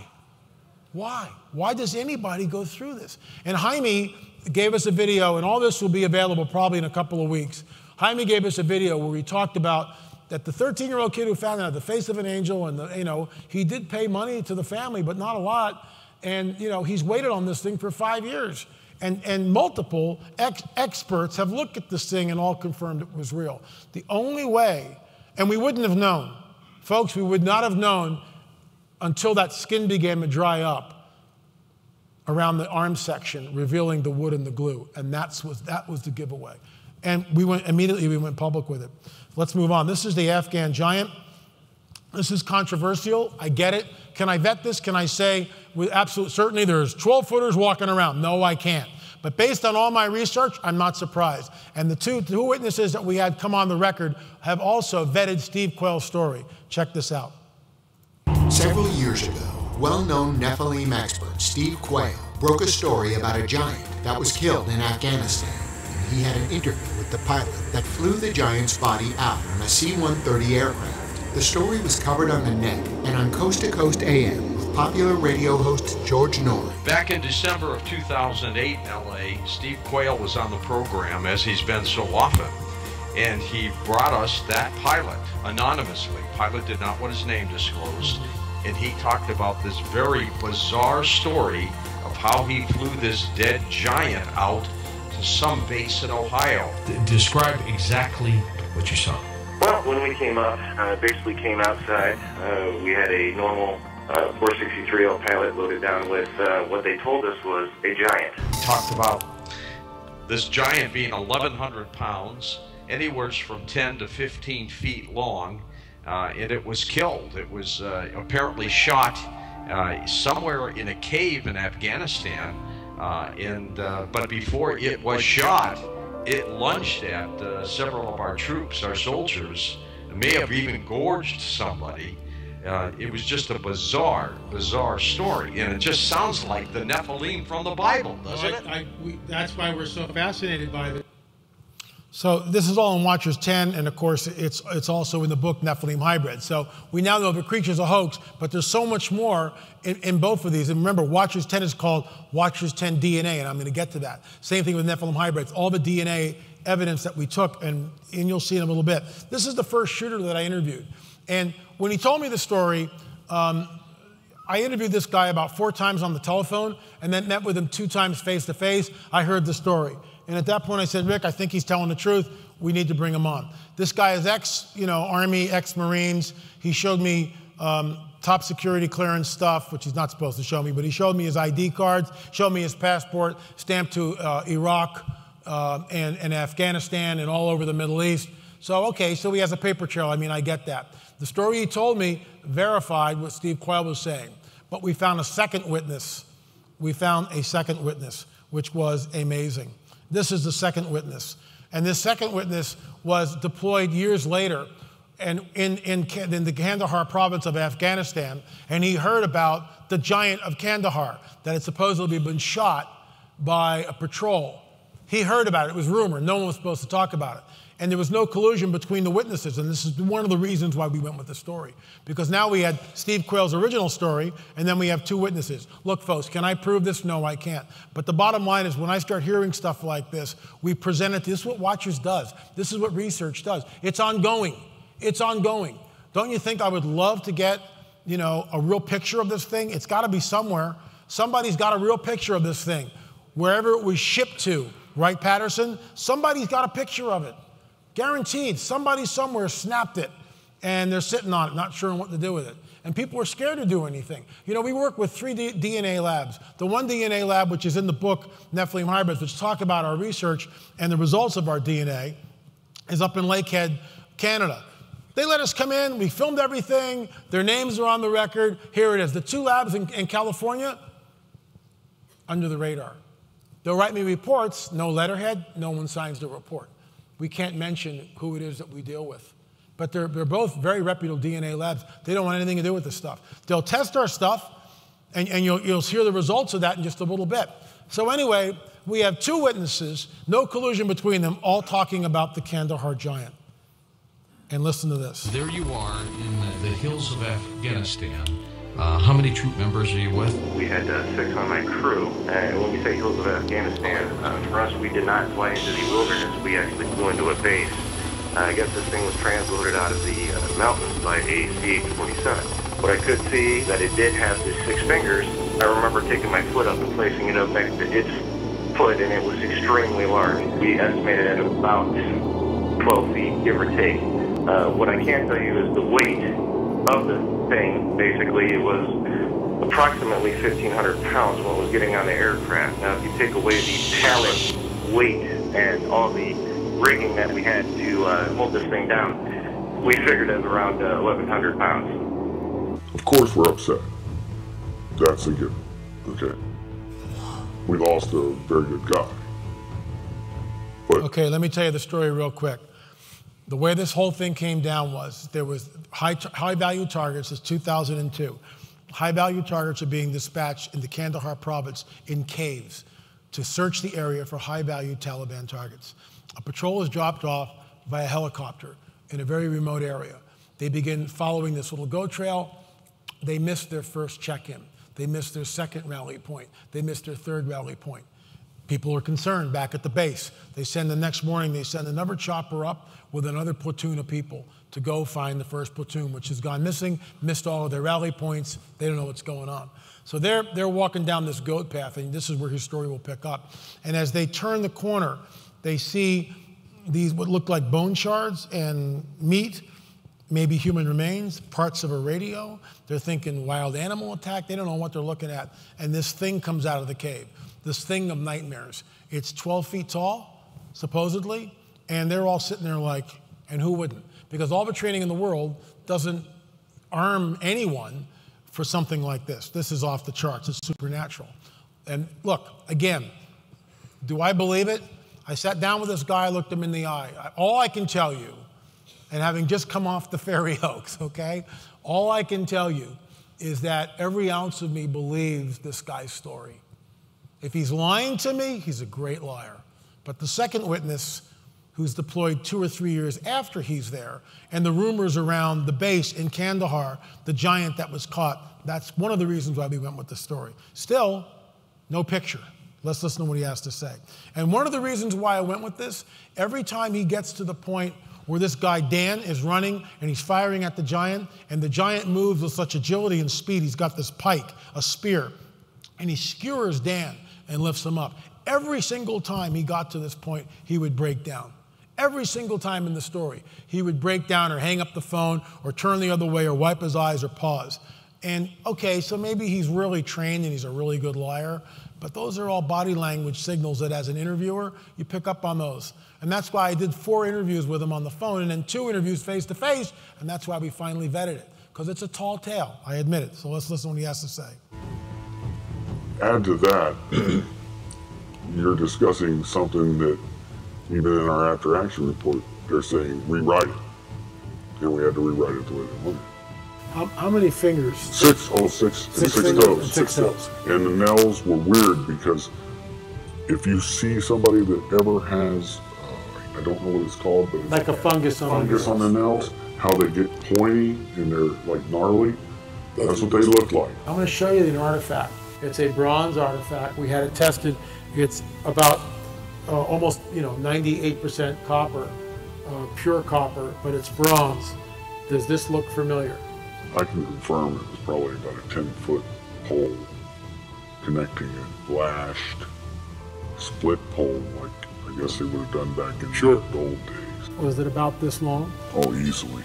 Why? Why does anybody go through this? And Jaime gave us a video, and all this will be available probably in a couple of weeks. Jaime gave us a video where he talked about that the 13-year-old kid who found out the face of an angel, and he did pay money to the family, but not a lot. And he's waited on this thing for 5 years. And multiple experts have looked at this thing and all confirmed it was real. The only way, and we wouldn't have known, folks, we would not have known until that skin began to dry up around the arm section, revealing the wood and the glue. And that was the giveaway. And we went public with it. Let's move on. This is the Afghan giant. This is controversial. I get it. Can I vet this? Can I say with absolute certainty there's 12-footers walking around? No, I can't. But based on all my research, I'm not surprised. And the two witnesses that we had come on the record have also vetted Steve Quayle's story. Check this out. Several years ago, well-known Nephilim expert Steve Quayle broke a story about a giant that was killed in Afghanistan. And he had an interview with the pilot that flew the giant's body out on a C-130 aircraft. The story was covered on the net and on Coast to Coast AM with with popular radio host George Norrie. Back in December of 2008 in LA, Steve Quayle was on the program, as he's been so often, and he brought us that pilot anonymously. Pilot did not want his name disclosed, and he talked about this very bizarre story of how he flew this dead giant out to some base in Ohio. Describe exactly what you saw. Well, when we came up, basically came outside, we had a normal 463L pilot loaded down with what they told us was a giant. Talked about this giant being 1,100 pounds, anywhere from 10 to 15 feet long, and it was killed. It was apparently shot somewhere in a cave in Afghanistan, but before it was shot, it lunged at several of our troops, our soldiers. It may have even gorged somebody. It was just a bizarre story, and it just sounds like the Nephilim from the Bible, doesn't it? That's why we're so fascinated by it. So this is all in Watchers 10, and of course it's also in the book Nephilim Hybrid. So we now know the creature's a hoax, but there's so much more in both of these. And remember, Watchers 10 is called Watchers 10 DNA, and I'm going to get to that. Same thing with Nephilim Hybrids. All the DNA evidence that we took, and you'll see in a little bit. This is the first shooter that I interviewed. And when he told me the story, I interviewed this guy about 4 times on the telephone, and then met with him 2 times face-to-face. I heard the story. And at that point I said, Rick, I think he's telling the truth. We need to bring him on. This guy is ex-Army, ex-Marines. He showed me top security clearance stuff, which he's not supposed to show me, but he showed me his ID cards, showed me his passport, stamped to Iraq and Afghanistan and all over the Middle East. So, okay, so he has a paper trail. I mean, I get that. The story he told me verified what Steve Quayle was saying. But we found a second witness. We found a second witness, which was amazing. This is the second witness. And this second witness was deployed years later and in the Kandahar province of Afghanistan, and he heard about the giant of Kandahar, that had supposedly been shot by a patrol. He heard about it. It was rumor. No one was supposed to talk about it. And there was no collusion between the witnesses, and this is one of the reasons why we went with the story. Because now we had Steve Quayle's original story, and then we have 2 witnesses. Look, folks, can I prove this? No, I can't. But the bottom line is when I start hearing stuff like this, we present it. This is what Watchers does. This is what research does. It's ongoing. It's ongoing. Don't you think I would love to get, a real picture of this thing? It's got to be somewhere. Somebody's got a real picture of this thing. Wherever it was shipped to, right, Patterson? Somebody's got a picture of it. Guaranteed, somebody somewhere snapped it, and they're sitting on it, not sure what to do with it. And people are scared to do anything. We work with 3 DNA labs. The one DNA lab, which is in the book Nephilim Hybrids, which talk about our research and the results of our DNA, is up in Lakehead, Canada. They let us come in. We filmed everything. Their names are on the record. Here it is. The 2 labs in California, under the radar. They'll write me reports, no letterhead, no one signs the report. We can't mention who it is that we deal with. But they're both very reputable DNA labs. They don't want anything to do with this stuff. They'll test our stuff, and you'll hear the results of that in just a little bit. So anyway, we have 2 witnesses, no collusion between them, all talking about the Kandahar giant. And listen to this. There you are in the hills of Afghanistan. How many troop members are you with? We had 6 on my crew. And when we say hills of Afghanistan, for us, we did not fly into the wilderness. We actually flew into a base. I guess this thing was transloaded out of the mountains by a CH-47. What I could see that it did have the 6 fingers. I remember taking my foot up and placing it up next to its foot, and it was extremely large. We estimated at about 12 feet, give or take. What I can tell you is the weight of the thing. Basically, it was approximately 1,500 pounds when it was getting on the aircraft. Now, if you take away the talent, weight, and all the rigging that we had to hold this thing down, we figured it was around 1,100 pounds. Of course we're upset. That's a given. Okay. We lost a very good guy. But okay, let me tell you the story real quick. The way this whole thing came down was there was high-value targets. It's 2002. High-value targets are being dispatched in the Kandahar province in caves to search the area for high-value Taliban targets. A patrol is dropped off by a helicopter in a very remote area. They begin following this little go trail they missed their first check-in. They missed their second rally point. They missed their third rally point. People are concerned back at the base. They send the next morning, they send another chopper up with another platoon of people to go find the first platoon, which has gone missing, missed all of their rally points. They don't know what's going on. So they're walking down this goat path, and this is where his story will pick up. And as they turn the corner, they see these what look like bone shards and meat, maybe human remains, parts of a radio. They're thinking wild animal attack. They don't know what they're looking at. And this thing comes out of the cave, this thing of nightmares. It's 12 feet tall, supposedly, and they're all sitting there like, and who wouldn't? Because all the training in the world doesn't arm anyone for something like this. This is off the charts. It's supernatural. And look, again, do I believe it? I sat down with this guy, I looked him in the eye. All I can tell you, and having just come off the Ferry Oaks, okay, all I can tell you is that every ounce of me believes this guy's story. If he's lying to me, he's a great liar. But the second witness, who's deployed 2 or 3 years after he's there, and the rumors around the base in Kandahar, the giant that was caught, that's one of the reasons why we went with the story. Still, no picture. Let's listen to what he has to say. And one of the reasons why I went with this, every time he gets to the point where this guy, Dan, is running and he's firing at the giant, and the giant moves with such agility and speed, he's got this pike, a spear, and he skewers Dan and lifts him up. Every single time he got to this point, he would break down. Every single time in the story, he would break down or hang up the phone or turn the other way or wipe his eyes or pause. And okay, so maybe he's really trained and he's a really good liar, but those are all body language signals that as an interviewer, you pick up on those. And that's why I did 4 interviews with him on the phone and then 2 interviews face to face, and that's why we finally vetted it, because it's a tall tale, I admit it. So let's listen to what he has to say. Add to that, you're discussing something that even in our after-action report, they're saying rewrite it. And we had to rewrite it the way they wanted. How many fingers? 6 toes. And 6 toes. And the nails were weird because if you see somebody that ever has, I don't know what it's called, but it's like a fungus on the nails, how they get pointy and they're like gnarly, that's what they look like. I'm going to show you the artifact. It's a bronze artifact. We had it tested. It's about almost 98% copper, pure copper, but it's bronze. Does this look familiar? I can confirm it was probably about a 10-foot pole connecting a lashed split pole like I guess they would have done back in the old days. Was it about this long? Oh, easily.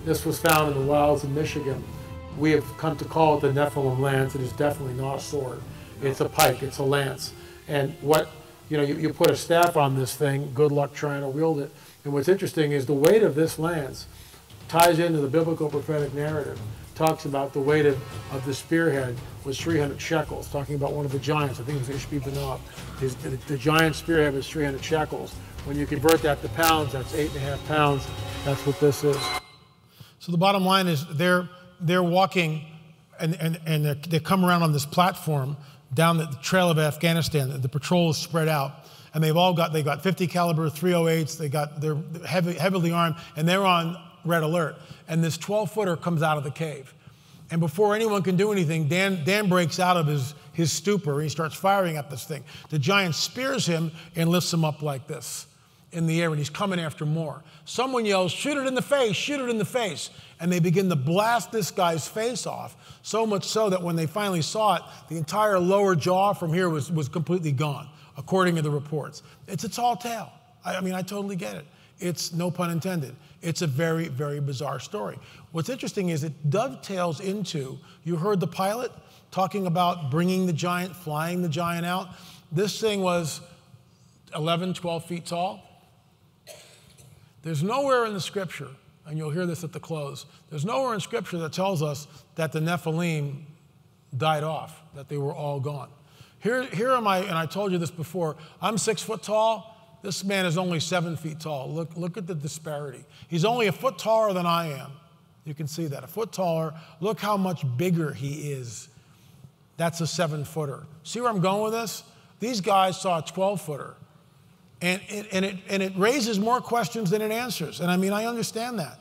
This was found in the wilds of Michigan. We have come to call it the Nephilim lance. It is definitely not a sword. It's a pike, it's a lance. And what, you put a staff on this thing, good luck trying to wield it. And what's interesting is the weight of this lance ties into the biblical prophetic narrative. Talks about the weight of the spearhead was 300 shekels, talking about one of the giants. I think it was Ishbi Benob. The giant spearhead was 300 shekels. When you convert that to pounds, that's 8.5 pounds. That's what this is. So the bottom line is they're walking and they come around on this platform down the trail of Afghanistan. The patrol is spread out, and they got 50 caliber 308s. They're heavily armed, and they're on red alert. And this 12-footer comes out of the cave, and before anyone can do anything, Dan breaks out of his stupor and he starts firing at this thing. The giant spears him and lifts him up like this in the air, and he's coming after more. Someone yells, "Shoot it in the face! Shoot it in the face!" And they begin to blast this guy's face off, so much so that when they finally saw it, the entire lower jaw from here was completely gone, according to the reports. It's a tall tale. I mean, I totally get it. It's, no pun intended, it's a very, very bizarre story. What's interesting is it dovetails into, you heard the pilot talking about bringing the giant, flying the giant out. This thing was 11, 12 feet tall. There's nowhere in the scripture, and you'll hear this at the close, there's nowhere in scripture that tells us that the Nephilim died off, that they were all gone. Here am I, and I told you this before, I'm 6 foot tall. This man is only 7 feet tall. Look at the disparity. He's only a foot taller than I am. You can see that, a foot taller. Look how much bigger he is. That's a 7-footer. See where I'm going with this? These guys saw a 12-footer. And it raises more questions than it answers. And I mean, I understand that.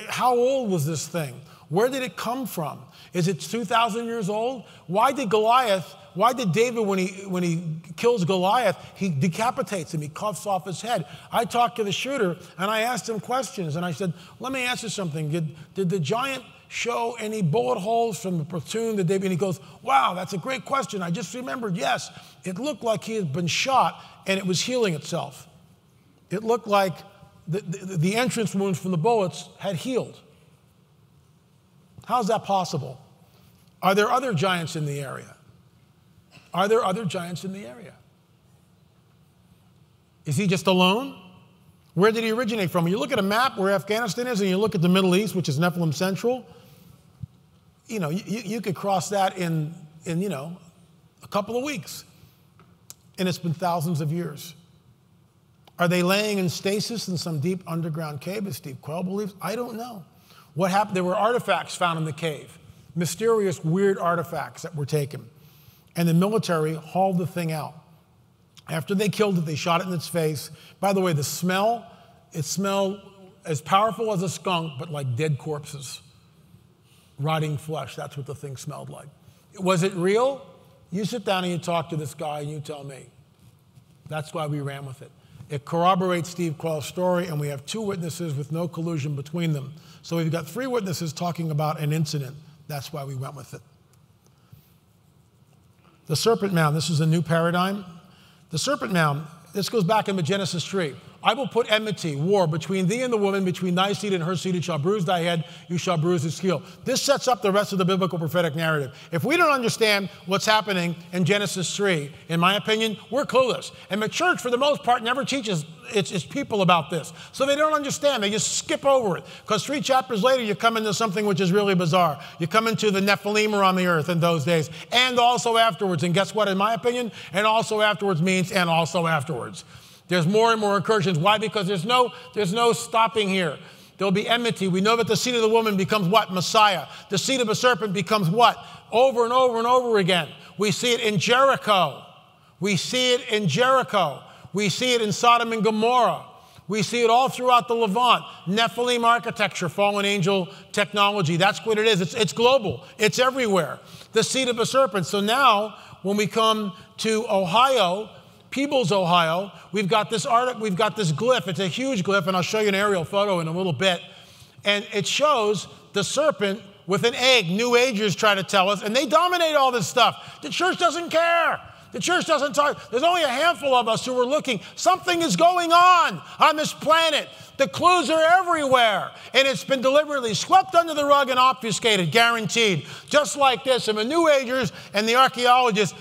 How old was this thing? Where did it come from? Is it 2,000 years old? Why did David, when he kills Goliath, he decapitates him, he cuts off his head? I talked to the shooter, and I asked him questions, and I said, let me ask you something. Did the giant show any bullet holes from the platoon that David? And he goes, wow, that's a great question. I just remembered, yes, it looked like he had been shot, and it was healing itself. It looked like the entrance wounds from the bullets had healed. How's that possible? Are there other giants in the area? Are there other giants in the area? Is he just alone? Where did he originate from? When you look at a map where Afghanistan is and you look at the Middle East, which is Nephilim Central, you could cross that in a couple of weeks. And it's been thousands of years. Are they laying in stasis in some deep underground cave, as Steve Quayle believes? I don't know. What happened? There were artifacts found in the cave, mysterious, weird artifacts that were taken. And the military hauled the thing out. After they killed it, they shot it in its face. By the way, the smell, it smelled as powerful as a skunk, but like dead corpses, rotting flesh. That's what the thing smelled like. Was it real? You sit down and you talk to this guy and you tell me. That's why we ran with it. It corroborates Steve Quayle's story, and we have 2 witnesses with no collusion between them. So we've got 3 witnesses talking about an incident. That's why we went with it. The Serpent Mound, this is a new paradigm. The Serpent Mound, this goes back in the Genesis tree. I will put enmity, war, between thee and the woman, between thy seed and her seed. It shall bruise thy head, you shall bruise his heel. This sets up the rest of the biblical prophetic narrative. If we don't understand what's happening in Genesis 3, in my opinion, we're clueless. And the church, for the most part, never teaches its people about this. So they don't understand. They just skip over it. Because 3 chapters later, you come into something which is really bizarre. You come into the Nephilim are on the earth in those days, and also afterwards. And guess what, in my opinion? And also afterwards means and also afterwards. There's more and more incursions. Why? Because there's no stopping here. There'll be enmity. We know that the seed of the woman becomes what? Messiah. The seed of a serpent becomes what? Over and over and over again. We see it in Jericho. We see it in Jericho. We see it in Sodom and Gomorrah. We see it all throughout the Levant. Nephilim architecture, fallen angel technology. That's what it is. It's global. It's everywhere. The seed of a serpent. So now, when we come to Ohio, Peebles, Ohio, we've got this glyph. It's a huge glyph, and I'll show you an aerial photo in a little bit. And it shows the serpent with an egg. New Agers try to tell us, and they dominate all this stuff. The church doesn't care. The church doesn't talk. There's only a handful of us who are looking. Something is going on this planet. The clues are everywhere, and it's been deliberately swept under the rug and obfuscated, guaranteed. Just like this, and the New Agers and the archaeologists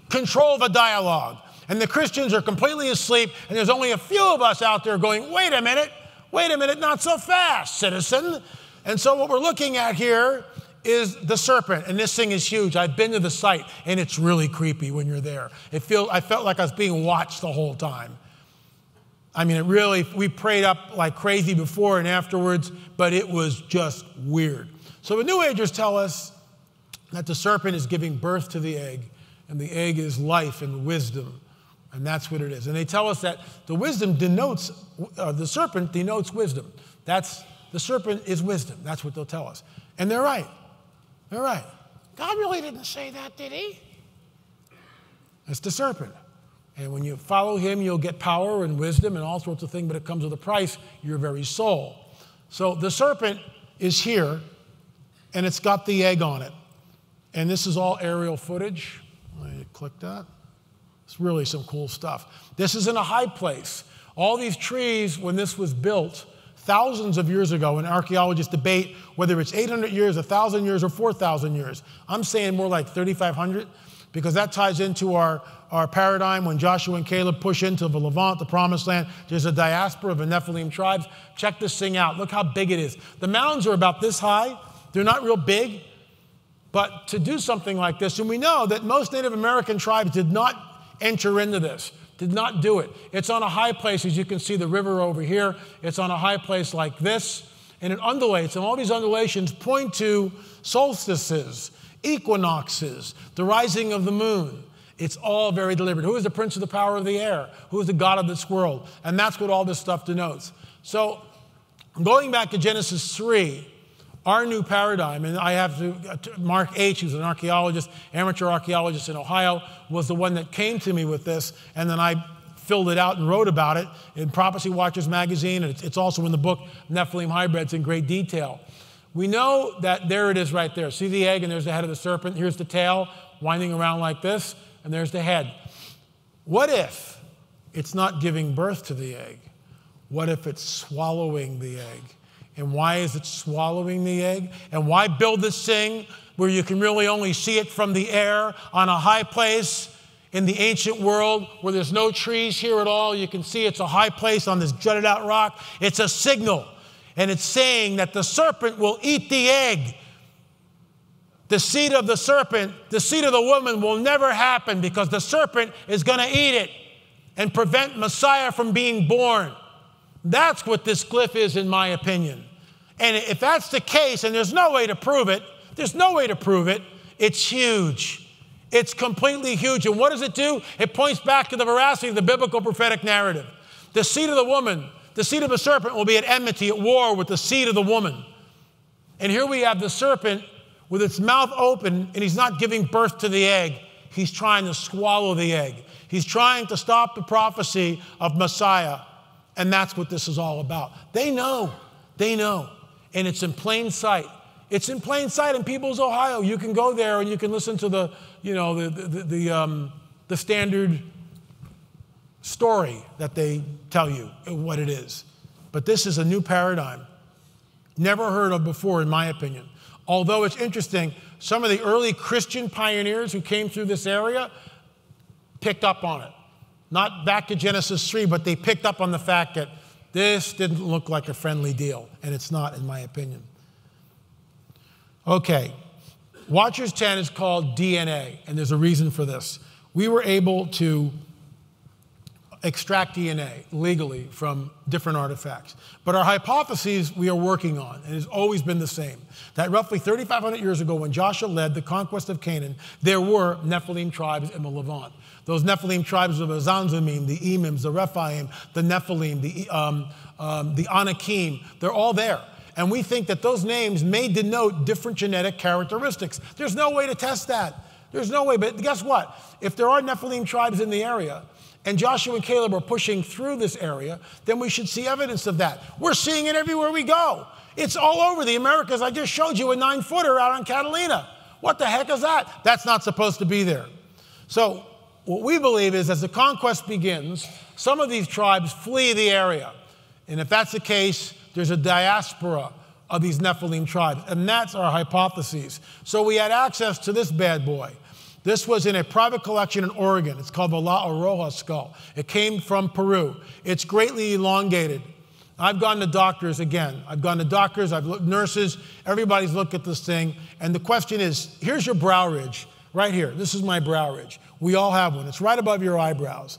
control the dialogue. And the Christians are completely asleep, and there's only a few of us out there going, wait a minute, not so fast, citizen. And so what we're looking at here is the serpent, and this thing is huge. I've been to the site, and it's really creepy when you're there. I felt like I was being watched the whole time. I mean, we prayed up like crazy before and afterwards, but it was just weird. So the New Agers tell us that the serpent is giving birth to the egg, and the egg is life and wisdom. And that's what it is. And they tell us that the serpent denotes wisdom. The serpent is wisdom. That's what they'll tell us. And they're right. They're right. God really didn't say that, did he? It's the serpent. And when you follow him, you'll get power and wisdom and all sorts of things, but it comes with a price, your very soul. So the serpent is here, and it's got the egg on it. And this is all aerial footage. Let me click that. It's really some cool stuff. This is in a high place. All these trees, when this was built thousands of years ago, and archaeologists debate whether it's 800 years, 1,000 years, or 4,000 years. I'm saying more like 3,500, because that ties into our paradigm when Joshua and Caleb push into the Levant, the Promised Land. There's a diaspora of the Nephilim tribes. Check this thing out. Look how big it is. The mounds are about this high. They're not real big. But to do something like this, and we know that most Native American tribes did not enter into this, did not do it. It's on a high place, as you can see the river over here. It's on a high place like this, and it undulates, and all these undulations point to solstices, equinoxes, the rising of the moon. It's all very deliberate. Who is the prince of the power of the air? Who is the God of this world? And that's what all this stuff denotes. So going back to Genesis 3, our new paradigm, and I have to, Mark H., who's an archaeologist, amateur archaeologist in Ohio, was the one that came to me with this, and then I filled it out and wrote about it in Prophecy Watchers magazine, and it's also in the book Nephilim Hybrids in great detail. We know that there it is right there. See the egg, and there's the head of the serpent. Here's the tail winding around like this, and there's the head. What if it's not giving birth to the egg? What if it's swallowing the egg? And why is it swallowing the egg? And why build this thing where you can really only see it from the air on a high place in the ancient world where there's no trees here at all? You can see it's a high place on this jutted out rock. It's a signal. And it's saying that the serpent will eat the egg. The seed of the serpent, the seed of the woman will never happen because the serpent is going to eat it and prevent Messiah from being born. That's what this glyph is, in my opinion. And if that's the case, and there's no way to prove it, it's huge. It's completely huge. And what does it do? It points back to the veracity of the biblical prophetic narrative. The seed of the woman, the seed of the serpent will be at enmity, at war with the seed of the woman. And here we have the serpent with its mouth open, and he's not giving birth to the egg. He's trying to swallow the egg. He's trying to stop the prophecy of Messiah. And that's what this is all about. They know. And it's in plain sight. It's in plain sight in Peoples, Ohio. You can go there and you can listen to the standard story that they tell you what it is. But this is a new paradigm. Never heard of before, in my opinion. Although it's interesting, some of the early Christian pioneers who came through this area picked up on it. Not back to Genesis 3, but they picked up on the fact that this didn't look like a friendly deal, and it's not, in my opinion. Okay, Watchers 10 is called DNA, and there's a reason for this. We were able to extract DNA legally from different artifacts. But our hypotheses we are working on, and it's always been the same, that roughly 3,500 years ago when Joshua led the conquest of Canaan, there were Nephilim tribes in the Levant. Those Nephilim tribes of the Zanzamim, the Emims, the Rephaim, the Nephilim, the Anakim, they're all there. And we think that those names may denote different genetic characteristics. There's no way to test that. There's no way, but guess what? If there are Nephilim tribes in the area, and Joshua and Caleb are pushing through this area, then we should see evidence of that. We're seeing it everywhere we go. It's all over the Americas. I just showed you a 9-footer out on Catalina. What the heck is that? That's not supposed to be there. So what we believe is as the conquest begins, some of these tribes flee the area. And if that's the case, there's a diaspora of these Nephilim tribes. And that's our hypotheses. So we had access to this bad boy. This was in a private collection in Oregon. It's called the La Oroja skull. It came from Peru. It's greatly elongated. I've gone to doctors again. I've gone to doctors, I've looked nurses. Everybody's looked at this thing. And the question is, here's your brow ridge. Right here. This is my brow ridge. We all have one. It's right above your eyebrows.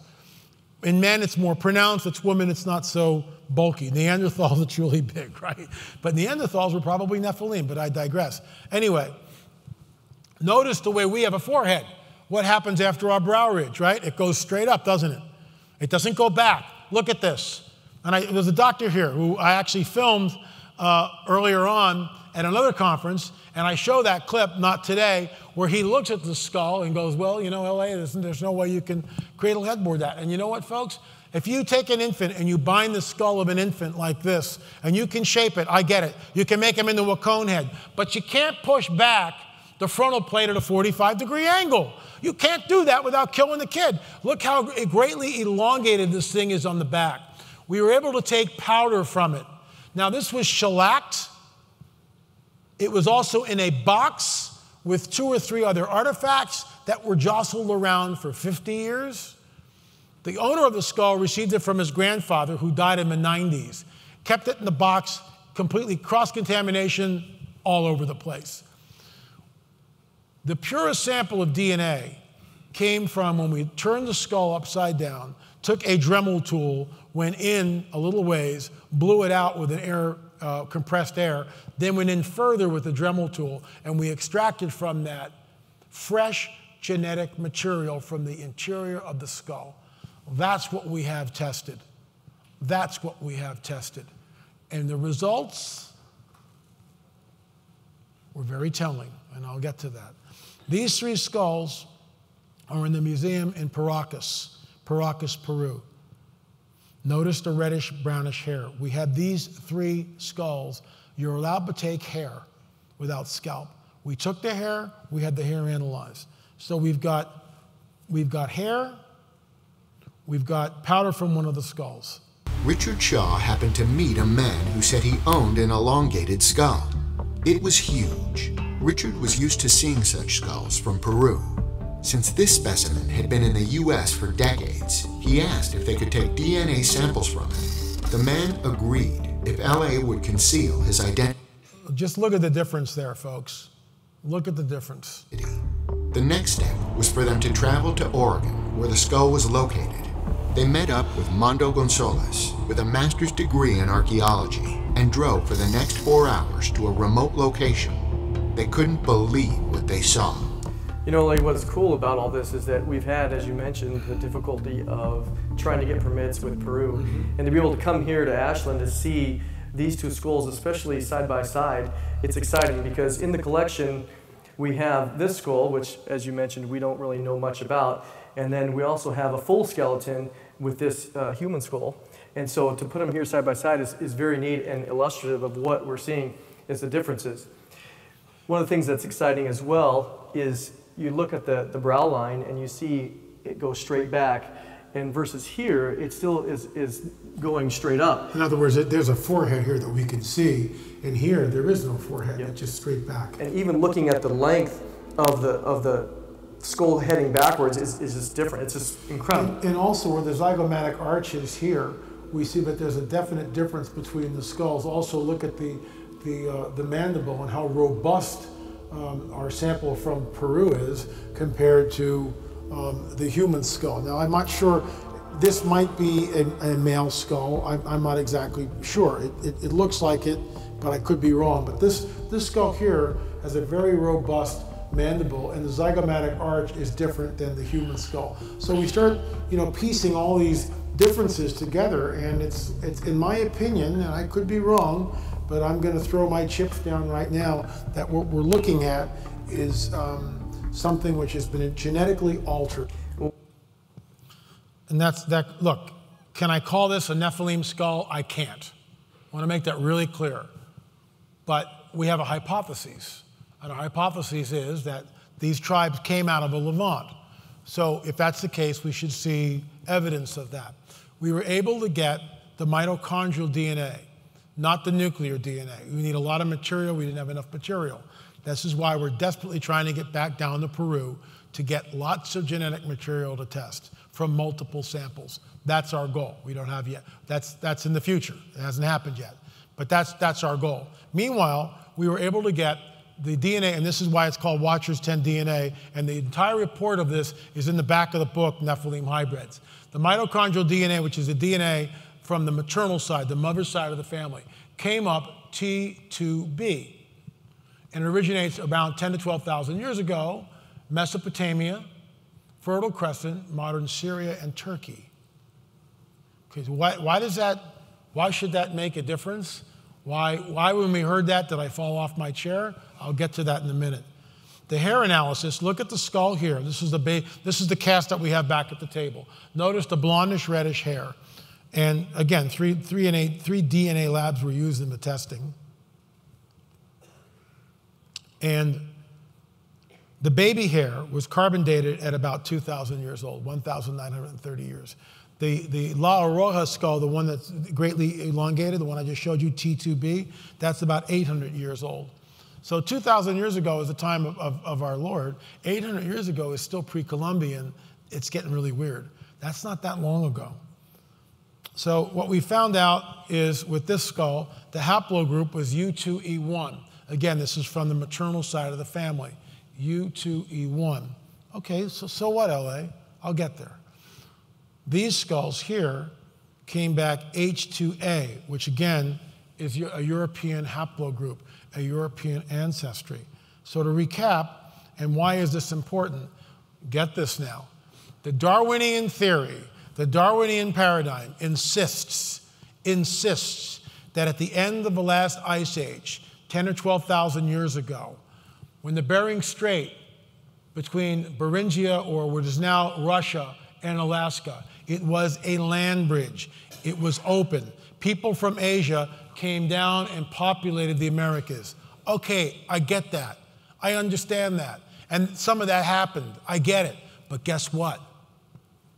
In men, it's more pronounced. It's women, it's not so bulky. Neanderthals, it's really big, right? But Neanderthals were probably Nephilim, but I digress. Anyway, notice the way we have a forehead. What happens after our brow ridge, right? It goes straight up, doesn't it? It doesn't go back. Look at this. And there's a doctor here who I actually filmed earlier on at another conference, and I show that clip, not today, where he looks at the skull and goes, well, you know, LA, there's no way you can cradle headboard that. And you know what, folks? If you take an infant and you bind the skull of an infant like this, and you can shape it, I get it. You can make him into a cone head, but you can't push back the frontal plate at a 45-degree angle. You can't do that without killing the kid. Look how greatly elongated this thing is on the back. We were able to take powder from it. Now, this was shellacked. It was also in a box with 2 or 3 other artifacts that were jostled around for 50 years. The owner of the skull received it from his grandfather, who died in the 90s. Kept it in the box, completely cross-contamination all over the place. The purest sample of DNA came from when we turned the skull upside down, took a Dremel tool, went in a little ways, blew it out with an compressed air, then went in further with the Dremel tool, and we extracted from that fresh, genetic material from the interior of the skull. That's what we have tested. That's what we have tested. And the results were very telling, and I'll get to that. These 3 skulls are in the museum in Paracas, Peru. Notice the reddish brownish hair. We have these 3 skulls. You're allowed to take hair without scalp. We took the hair, we had the hair analyzed. So we've got hair, we've got powder from one of the skulls. Richard Shaw happened to meet a man who said he owned an elongated skull. It was huge. Richard was used to seeing such skulls from Peru. Since this specimen had been in the U.S. for decades, he asked if they could take DNA samples from it. The man agreed if L.A. would conceal his identity. Just look at the difference there, folks. Look at the difference. The next step was for them to travel to Oregon, where the skull was located. They met up with Mondo Gonzalez with a master's degree in archaeology and drove for the next 4 hours to a remote location. They couldn't believe what they saw. You know, like, what's cool about all this is that we've had, as you mentioned, the difficulty of trying to get permits with Peru. And to be able to come here to Ashland to see these 2 skulls, especially side by side, it's exciting because in the collection we have this skull, which, as you mentioned, we don't really know much about. And then we also have a full skeleton with this human skull. And so to put them here side by side is very neat and illustrative of what we're seeing is the differences. One of the things that's exciting as well is you look at the brow line and you see it go straight back, and versus here, it still is going straight up. In other words, there's a forehead here that we can see, and here there is no forehead, it's just straight back. And even looking at the length of the skull heading backwards is just different. It's just incredible. And also where the zygomatic arch is here, we see that there's a definite difference between the skulls. Also look at the mandible and how robust our sample from Peru is compared to the human skull. Now, I'm not sure, this might be a male skull. I'm not exactly sure. It looks like it, but I could be wrong. But this skull here has a very robust mandible, and the zygomatic arch is different than the human skull. So we start, piecing all these differences together, and it's in my opinion, and I could be wrong, but I'm going to throw my chips down right now, that what we're looking at is something which has been genetically altered. And that's that. Look, can I call this a Nephilim skull? I can't. I want to make that really clear. But we have a hypothesis. And our hypothesis is that these tribes came out of the Levant. So if that's the case, we should see evidence of that. We were able to get the mitochondrial DNA, not the nuclear DNA. We need a lot of material. We didn't have enough material. This is why we're desperately trying to get back down to Peru to get lots of genetic material to test from multiple samples. That's our goal. We don't have yet. That's in the future. It hasn't happened yet. But that's our goal. Meanwhile, we were able to get the DNA, and this is why it's called Watchers 10 DNA, and the entire report of this is in the back of the book, Nephilim Hybrids. The mitochondrial DNA, which is the DNA from the maternal side, the mother's side of the family, came up T2B, and it originates around 10 to 12,000 years ago, Mesopotamia, Fertile Crescent, modern Syria, and Turkey. Okay, so why should that make a difference? Why when we heard that did I fall off my chair? I'll get to that in a minute. The hair analysis, look at the skull here. This is the cast that we have back at the table. Notice the blondish reddish hair. And again, three DNA labs were used in the testing. And the baby hair was carbon dated at about 2,000 years old, 1,930 years. The La Roja skull, the one that's greatly elongated, the one I just showed you, T2B, that's about 800 years old. So 2,000 years ago is the time of our Lord. 800 years ago is still pre-Columbian. It's getting really weird. That's not that long ago. So what we found out is with this skull, the haplogroup was U2E1. Again, this is from the maternal side of the family, U2E1. Okay, so what, LA? I'll get there. These skulls here came back H2A, which again is a European haplogroup, a European ancestry. So to recap, and why is this important? get this now. The Darwinian theory, the Darwinian paradigm insists that at the end of the last ice age, 10 or 12,000 years ago, when the Bering Strait between Beringia, or what is now Russia, and Alaska, it was a land bridge. It was open. People from Asia came down and populated the Americas. Okay, I get that. I understand that. And some of that happened. I get it. But guess what?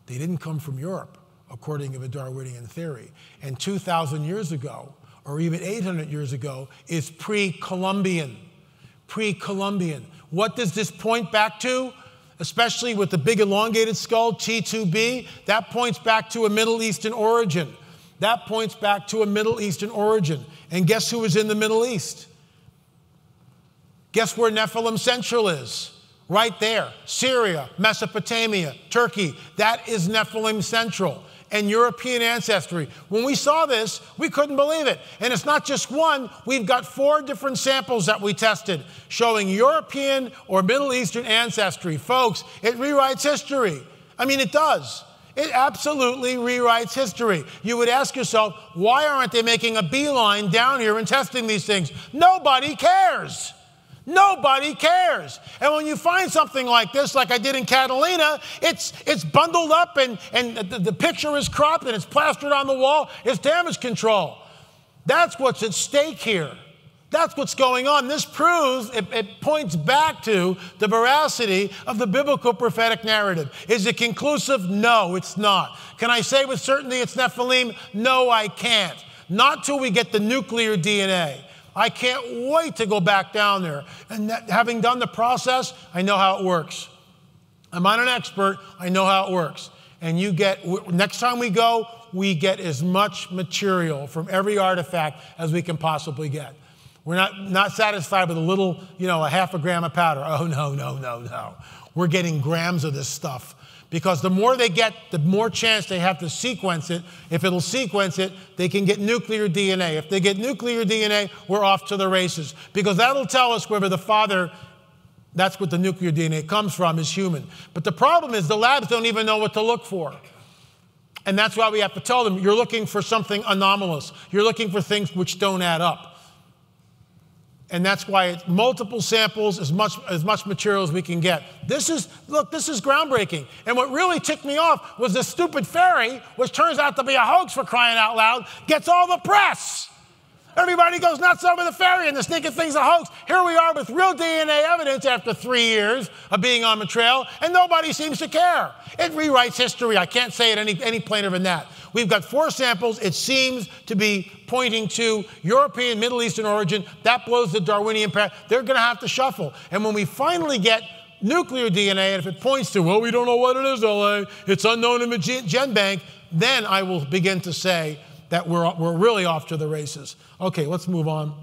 They didn't come from Europe, according to the Darwinian theory. And 2,000 years ago, or even 800 years ago, is pre-Columbian. Pre-Columbian. What does this point back to? Especially with the big elongated skull, T2B, that points back to a Middle Eastern origin. That points back to a Middle Eastern origin. And guess who was in the Middle East? Guess where Nephilim Central is? Right there. Syria, Mesopotamia, Turkey. That is Nephilim Central. And European ancestry. When we saw this, we couldn't believe it. And it's not just one. We've got 4 different samples that we tested showing European or Middle Eastern ancestry. Folks, it rewrites history. I mean, it does. It absolutely rewrites history. You would ask yourself, why aren't they making a beeline down here and testing these things? Nobody cares. Nobody cares. And when you find something like this, like I did in Catalina, it's bundled up and the picture is cropped and it's plastered on the wall. It's damage control. That's what's at stake here. That's what's going on. This proves, it points back to the veracity of the biblical prophetic narrative. Is it conclusive? No, it's not. Can I say with certainty it's Nephilim? No, I can't. Not till we get the nuclear DNA. I can't wait to go back down there. And having done the process, I know how it works. I'm not an expert. I know how it works. And you get, next time we go, we get as much material from every artifact as we can possibly get. We're not satisfied with a little, a half a gram of powder. Oh, no, no, no, no. We're getting grams of this stuff. Because the more they get, the more chance they have to sequence it. If it'll sequence it, they can get nuclear DNA. If they get nuclear DNA, we're off to the races. Because that'll tell us whether the father, that's what the nuclear DNA comes from, is human. But the problem is the labs don't even know what to look for. And that's why we have to tell them, you're looking for something anomalous. You're looking for things which don't add up. And that's why it's multiple samples, as much material as we can get. This is groundbreaking. And what really ticked me off was the stupid fairy, which turns out to be a hoax for crying out loud, gets all the press. Everybody goes nuts over the fairy and the sneaking thing's a hoax. Here we are with real DNA evidence after 3 years of being on the trail, and nobody seems to care. It rewrites history. I can't say it any plainer than that. We've got 4 samples. It seems to be pointing to European, Middle Eastern origin. That blows the Darwinian path. They're going to have to shuffle. And when we finally get nuclear DNA, and if it points to, well, we don't know what it is, LA, it's unknown in the gen bank, then I will begin to say that we're really off to the races. Okay, let's move on.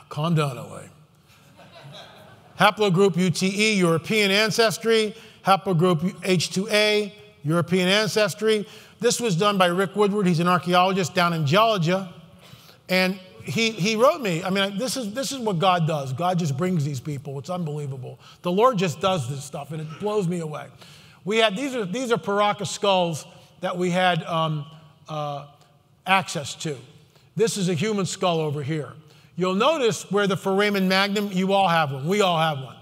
Calm down, LA. Haplogroup UTE, European ancestry. Haplogroup H2A, European ancestry. This was done by Rick Woodward. He's an archaeologist down in Georgia. And he wrote me, I mean, this is what God does. God just brings these people. It's unbelievable. The Lord just does this stuff, and it blows me away. We had, these are Paracas skulls that we had access to. This is a human skull over here. You'll notice where the foramen magnum, you all have one. We all have one.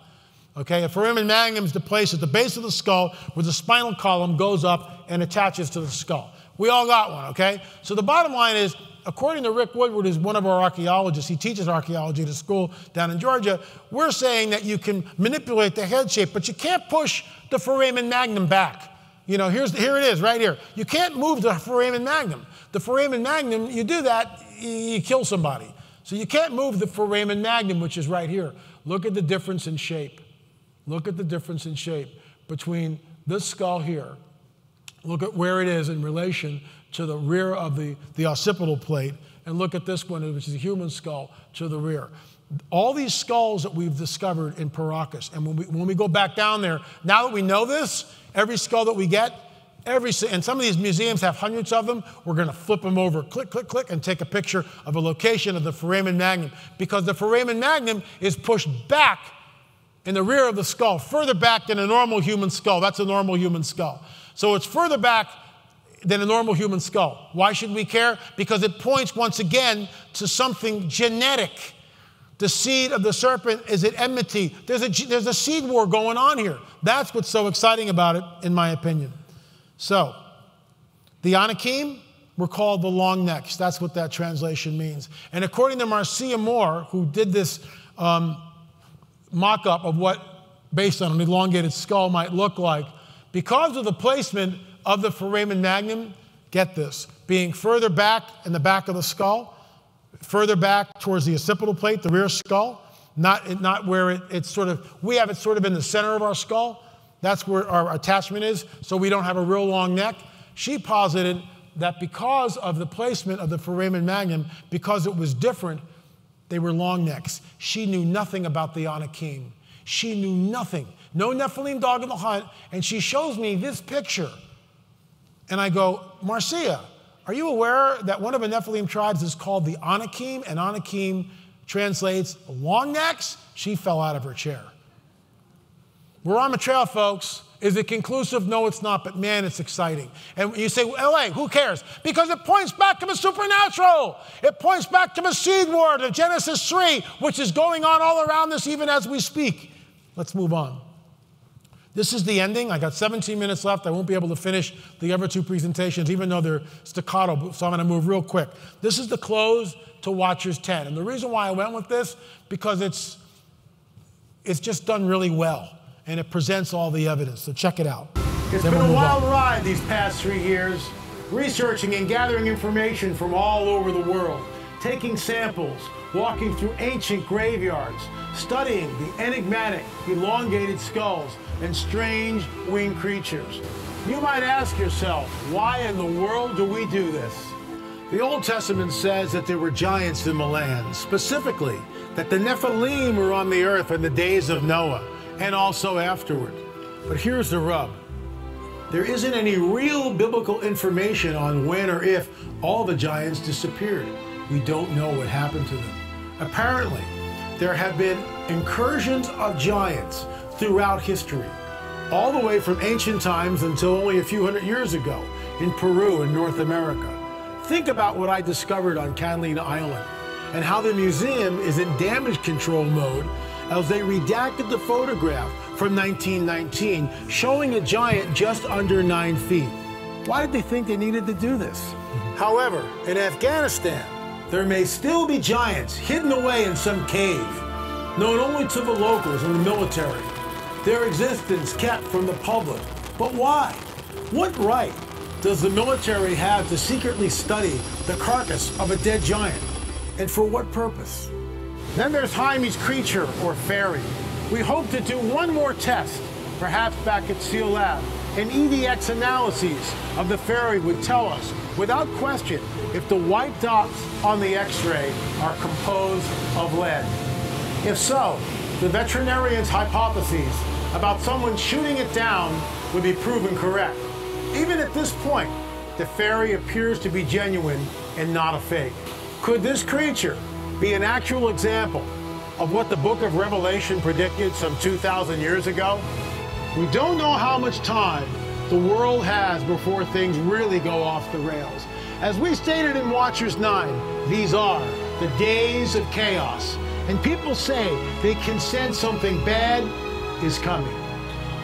Okay, a foramen magnum is the place at the base of the skull where the spinal column goes up and attaches to the skull. We all got one, okay? So the bottom line is, according to Rick Woodward, who's one of our archaeologists, he teaches archaeology at a school down in Georgia, we're saying that you can manipulate the head shape, but you can't push the foramen magnum back. Here it is, right here. You can't move the foramen magnum. The foramen magnum, you do that, you kill somebody. So you can't move the foramen magnum, which is right here. Look at the difference in shape. Look at the difference in shape between this skull here. Look at where it is in relation to the rear of the occipital plate. And look at this one, which is a human skull, to the rear. All these skulls that we've discovered in Paracas, and when we go back down there, now that we know this, every skull that we get, and some of these museums have hundreds of them, we're going to flip them over, click, click, click, and take a picture of a location of the foramen magnum, because the foramen magnum is pushed back in the rear of the skull, further back than a normal human skull. That's a normal human skull. So it's further back than a normal human skull. Why should we care? Because it points once again to something genetic. The seed of the serpent is at enmity. There's a seed war going on here. That's what's so exciting about it, in my opinion. So, the Anakim were called the long necks. That's what that translation means. And according to Marcia Moore, who did this mock-up of what, based on an elongated skull, might look like, because of the placement of the foramen magnum, get this, being further back in the back of the skull, further back towards the occipital plate, the rear skull, not where it's sort of, we have it sort of in the center of our skull. That's where our attachment is, so we don't have a real long neck. She posited that because of the placement of the foramen magnum, because it was different, they were long necks. She knew nothing about the Anakim. She knew nothing. No Nephilim dog in the hunt, and she shows me this picture. And I go, Marcia, are you aware that one of the Nephilim tribes is called the Anakim, and Anakim translates long necks? She fell out of her chair. We're on the trail, folks. Is it conclusive? No, it's not, but man, it's exciting. And you say, LA, who cares? Because it points back to the supernatural. It points back to the seed war, to Genesis 3, which is going on all around us even as we speak. Let's move on. This is the ending. I got 17 minutes left. I won't be able to finish the other two presentations, even though they're staccato, so I'm going to move real quick. This is the close to Watchers 10. And the reason why I went with this, because it's just done really well, and it presents all the evidence. So check it out. It's been a wild ride these past 3 years, researching and gathering information from all over the world, taking samples, walking through ancient graveyards, studying the enigmatic, elongated skulls and strange winged creatures. You might ask yourself, why in the world do we do this? The Old Testament says that there were giants in the land, specifically that the Nephilim were on the earth in the days of Noah and also afterward. But here's the rub. There isn't any real biblical information on when or if all the giants disappeared. We don't know what happened to them. Apparently, there have been incursions of giants throughout history, all the way from ancient times until only a few hundred years ago in Peru and North America. Think about what I discovered on Catalina Island and how the museum is in damage control mode as they redacted the photograph from 1919 showing a giant just under 9 feet. Why did they think they needed to do this? However, in Afghanistan, there may still be giants hidden away in some cave, known only to the locals and the military. Their existence kept from the public. But why? What right does the military have to secretly study the carcass of a dead giant? And for what purpose? Then there's Jaime's creature, or fairy. We hope to do one more test, perhaps back at SEAL Lab, and EDX analyses of the fairy would tell us, without question, if the white dots on the X-ray are composed of lead. If so, the veterinarian's hypotheses about someone shooting it down would be proven correct. Even at this point, the fairy appears to be genuine and not a fake. Could this creature be an actual example of what the book of Revelation predicted some 2,000 years ago? We don't know how much time the world has before things really go off the rails. As we stated in Watchers 9, these are the days of chaos. And people say they can sense something bad is coming.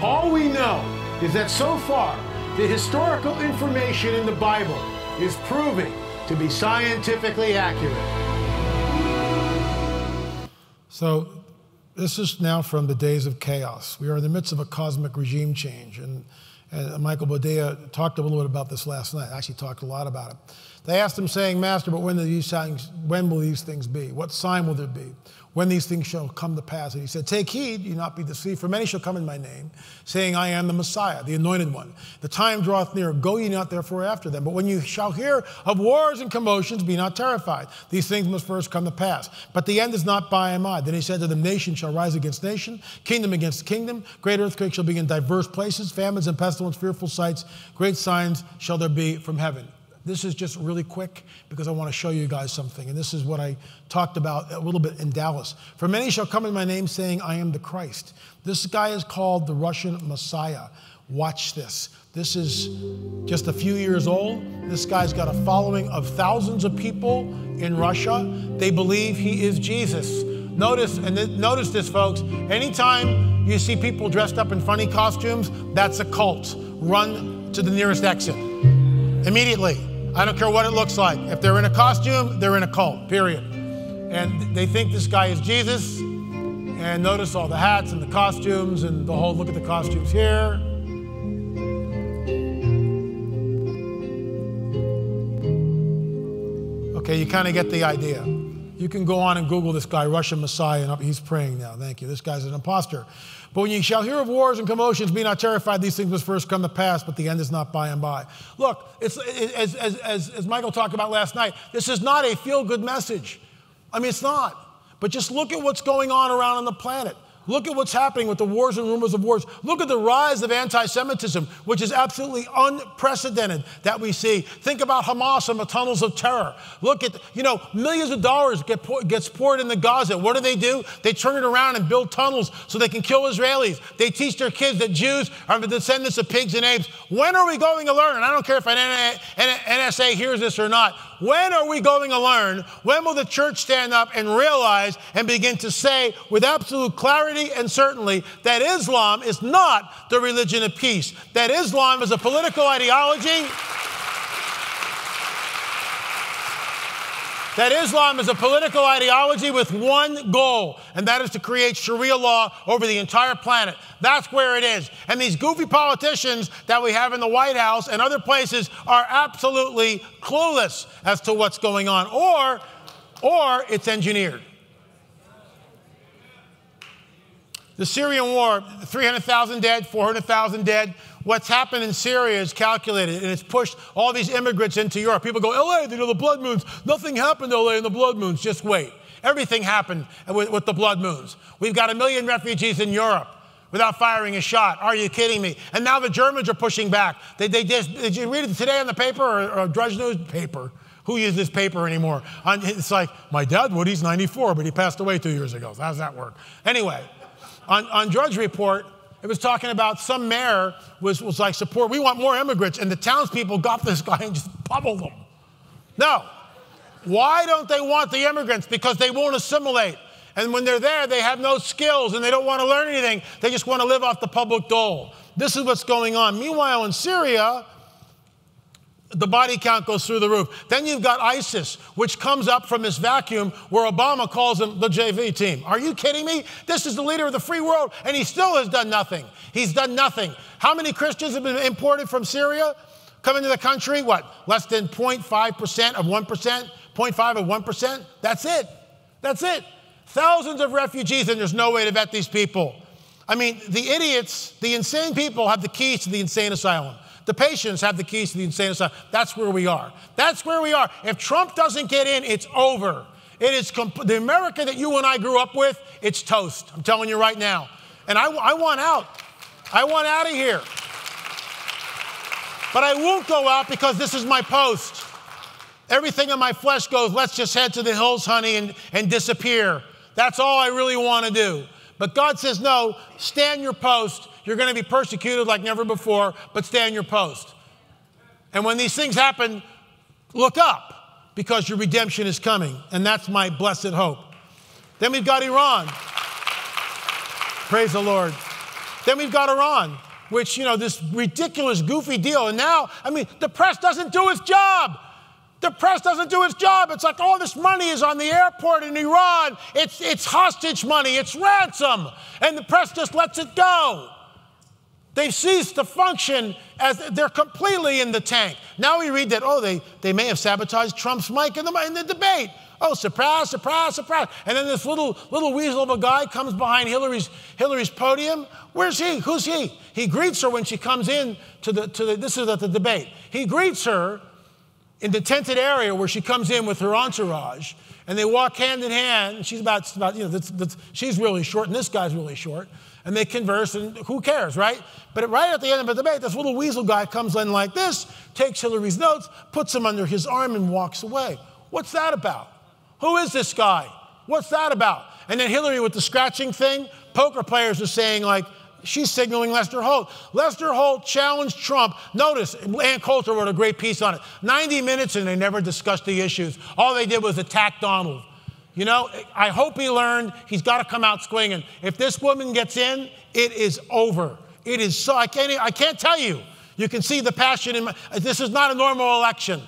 All we know is that so far, the historical information in the Bible is proving to be scientifically accurate. So this is now from the days of chaos. We are in the midst of a cosmic regime change. And Michael Bodea talked a little bit about this last night. Actually talked a lot about it. They asked him saying, Master, but when will these things be? What sign will there be? When these things shall come to pass? And he said, take heed, you not be deceived, for many shall come in my name, saying, I am the Messiah, the anointed one. The time draweth near, go ye not therefore after them. But when you shall hear of wars and commotions, be not terrified. These things must first come to pass. But the end is not by and by. Then he said to them, nation shall rise against nation, kingdom against kingdom. Great earthquakes shall be in diverse places, famines and pestilence, fearful sights. Great signs shall there be from heaven. This is just really quick because I want to show you guys something. And this is what I talked about a little bit in Dallas. For many shall come in my name saying, I am the Christ. This guy is called the Russian Messiah. Watch this. This is just a few years old. This guy's got a following of thousands of people in Russia. They believe he is Jesus. Notice this, folks. Anytime you see people dressed up in funny costumes, that's a cult. Run to the nearest exit immediately. I don't care what it looks like. If they're in a costume, they're in a cult, period. And they think this guy is Jesus. And notice all the hats and the costumes and the whole, look at the costumes here. Okay, you kind of get the idea. You can go on and Google this guy, Russian Messiah, and he's praying now. Thank you. This guy's an imposter. But when you shall hear of wars and commotions, be not terrified. These things must first come to pass, but the end is not by and by. Look, as Michael talked about last night, this is not a feel-good message. I mean, it's not. But just look at what's going on around on the planet. Look at what's happening with the wars and rumors of wars. Look at the rise of anti-Semitism, which is absolutely unprecedented that we see. Think about Hamas and the tunnels of terror. Look at, millions of dollars gets poured into Gaza. What do? They turn it around and build tunnels so they can kill Israelis. They teach their kids that Jews are the descendants of pigs and apes. When are we going to learn? And I don't care if an NSA hears this or not. When are we going to learn? When will the church stand up and realize and begin to say with absolute clarity and certainty that Islam is not the religion of peace, that Islam is a political ideology, that Islam is a political ideology with one goal, and that is to create Sharia law over the entire planet. That's where it is. And these goofy politicians that we have in the White House and other places are absolutely clueless as to what's going on, or it's engineered. The Syrian war, 300,000 dead, 400,000 dead. What's happened in Syria is calculated, and it's pushed all these immigrants into Europe. People go, LA, the blood moons. Nothing happened to LA in the blood moons. Just wait. Everything happened with the blood moons. We've got 1 million refugees in Europe without firing a shot. Are you kidding me? And now the Germans are pushing back. Did you read it today on the paper or Drudge News paper? Who uses this paper anymore? It's like, my dad would, he's 94, but he passed away 2 years ago. So how does that work? Anyway, on Drudge Report, it was talking about some mayor was like, we want more immigrants, and the townspeople got this guy and just pummeled him. No. Why don't they want the immigrants? Because they won't assimilate. And when they're there, they have no skills, and they don't want to learn anything. They just want to live off the public dole. This is what's going on. Meanwhile, in Syria, the body count goes through the roof. Then you've got ISIS, which comes up from this vacuum where Obama calls them the JV team. Are you kidding me? This is the leader of the free world, and he still has done nothing. He's done nothing. How many Christians have been imported from Syria? Come into the country, what? Less than 0.5% of 1%? 0.5 of 1%? That's it. That's it. Thousands of refugees, and there's no way to vet these people. I mean, the idiots, the insane people have the keys to the insane asylum. The patients have the keys to the insane asylum. That's where we are. That's where we are. If Trump doesn't get in, it's over. It is the America that you and I grew up with, it's toast. I'm telling you right now. And I want out. I want out of here. But I won't go out because this is my post. Everything in my flesh goes, let's just head to the hills, honey, and disappear. That's all I really want to do. But God says, no, stand your post. You're going to be persecuted like never before, but stand your post. And when these things happen, look up, because your redemption is coming. And that's my blessed hope. Then we've got Iran. Praise the Lord. Then we've got Iran, which, this ridiculous, goofy deal. And now, the press doesn't do its job. The press doesn't do its job. It's like all this money is on the airport in Iran. It's hostage money. It's ransom. And the press just lets it go. They've ceased to function as they're completely in the tank. Now we read that, they may have sabotaged Trump's mic in the debate. Oh, surprise, surprise, surprise. And then this little weasel of a guy comes behind Hillary's podium. Where's he? Who's he? He greets her when she comes in this is at the debate. He greets her in the tented area where she comes in with her entourage, and they walk hand in hand. And she's she's really short, and this guy's really short. And they converse, and who cares, right? But right at the end of the debate, this little weasel guy comes in like this, takes Hillary's notes, puts them under his arm, and walks away. What's that about? Who is this guy? What's that about? And then Hillary with the scratching thing, poker players are saying, like, she's signaling Lester Holt. Lester Holt challenged Trump. Notice, Ann Coulter wrote a great piece on it. 90 minutes, and they never discussed the issues. All they did was attack Donald. You know, I hope he learned he's got to come out swinging. If this woman gets in, it is over. It is so, I can't tell you. You can see the passion in this is not a normal election.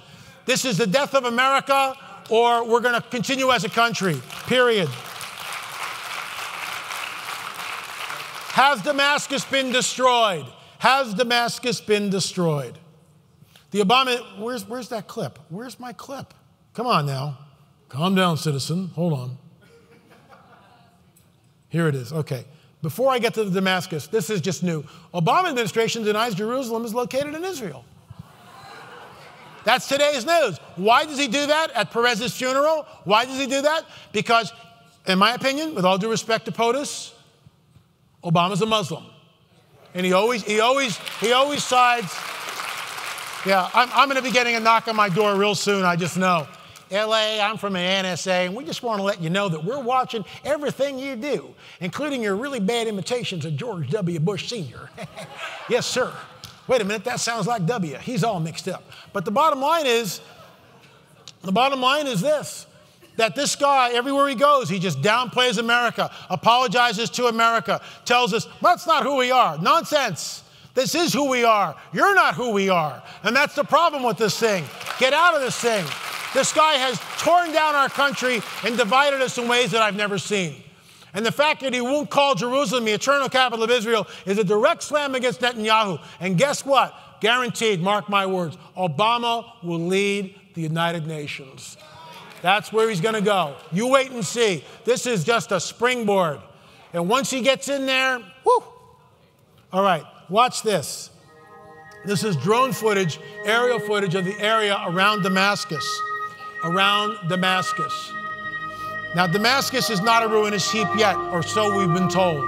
This is the death of America, or we're going to continue as a country, period. Has Damascus been destroyed? Has Damascus been destroyed? The Obama, where's that clip? Where's my clip? Come on now. Calm down, citizen. Hold on. Here it is. Okay. Before I get to the Damascus, this is just new. Obama administration denies Jerusalem is located in Israel. That's today's news. Why does he do that at Perez's funeral? Why does he do that? Because, in my opinion, with all due respect to POTUS, Obama's a Muslim. And he always sides. Yeah, I'm going to be getting a knock on my door real soon, I just know. LA, I'm from the NSA, and we just want to let you know that we're watching everything you do, including your really bad imitations of George W. Bush Sr. Yes, sir. Wait a minute, that sounds like W. He's all mixed up. But the bottom line is this, that this guy, everywhere he goes, he just downplays America, apologizes to America, tells us, that's not who we are. Nonsense. This is who we are. You're not who we are. And that's the problem with this thing. Get out of this thing. This guy has torn down our country and divided us in ways that I've never seen. And the fact that he won't call Jerusalem the eternal capital of Israel is a direct slam against Netanyahu. And guess what? Guaranteed, mark my words, Obama will lead the United Nations. That's where he's going to go. You wait and see. This is just a springboard. And once he gets in there, whoo. All right, watch this. This is drone footage, aerial footage of the area around Damascus. Around Damascus. Now, Damascus is not a ruinous heap yet, or so we've been told.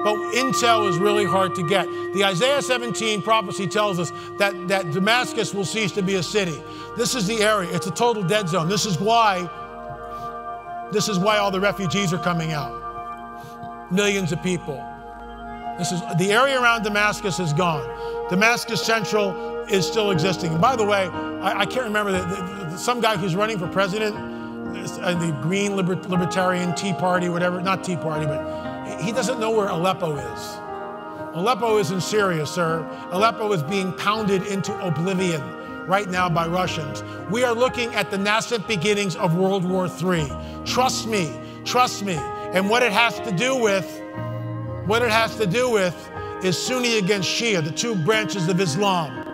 But intel is really hard to get. The Isaiah 17 prophecy tells us that Damascus will cease to be a city. This is the area. It's a total dead zone. This is why all the refugees are coming out. Millions of people. The area around Damascus is gone. Damascus Central is still existing. And by the way, I can't remember, some guy who's running for president, the Green Libertarian Tea Party, whatever, not Tea Party, but he doesn't know where Aleppo is. Aleppo is in Syria, sir. Aleppo is being pounded into oblivion right now by Russians. We are looking at the nascent beginnings of World War III. Trust me, trust me. And what it has to do with is Sunni against Shia, the two branches of Islam.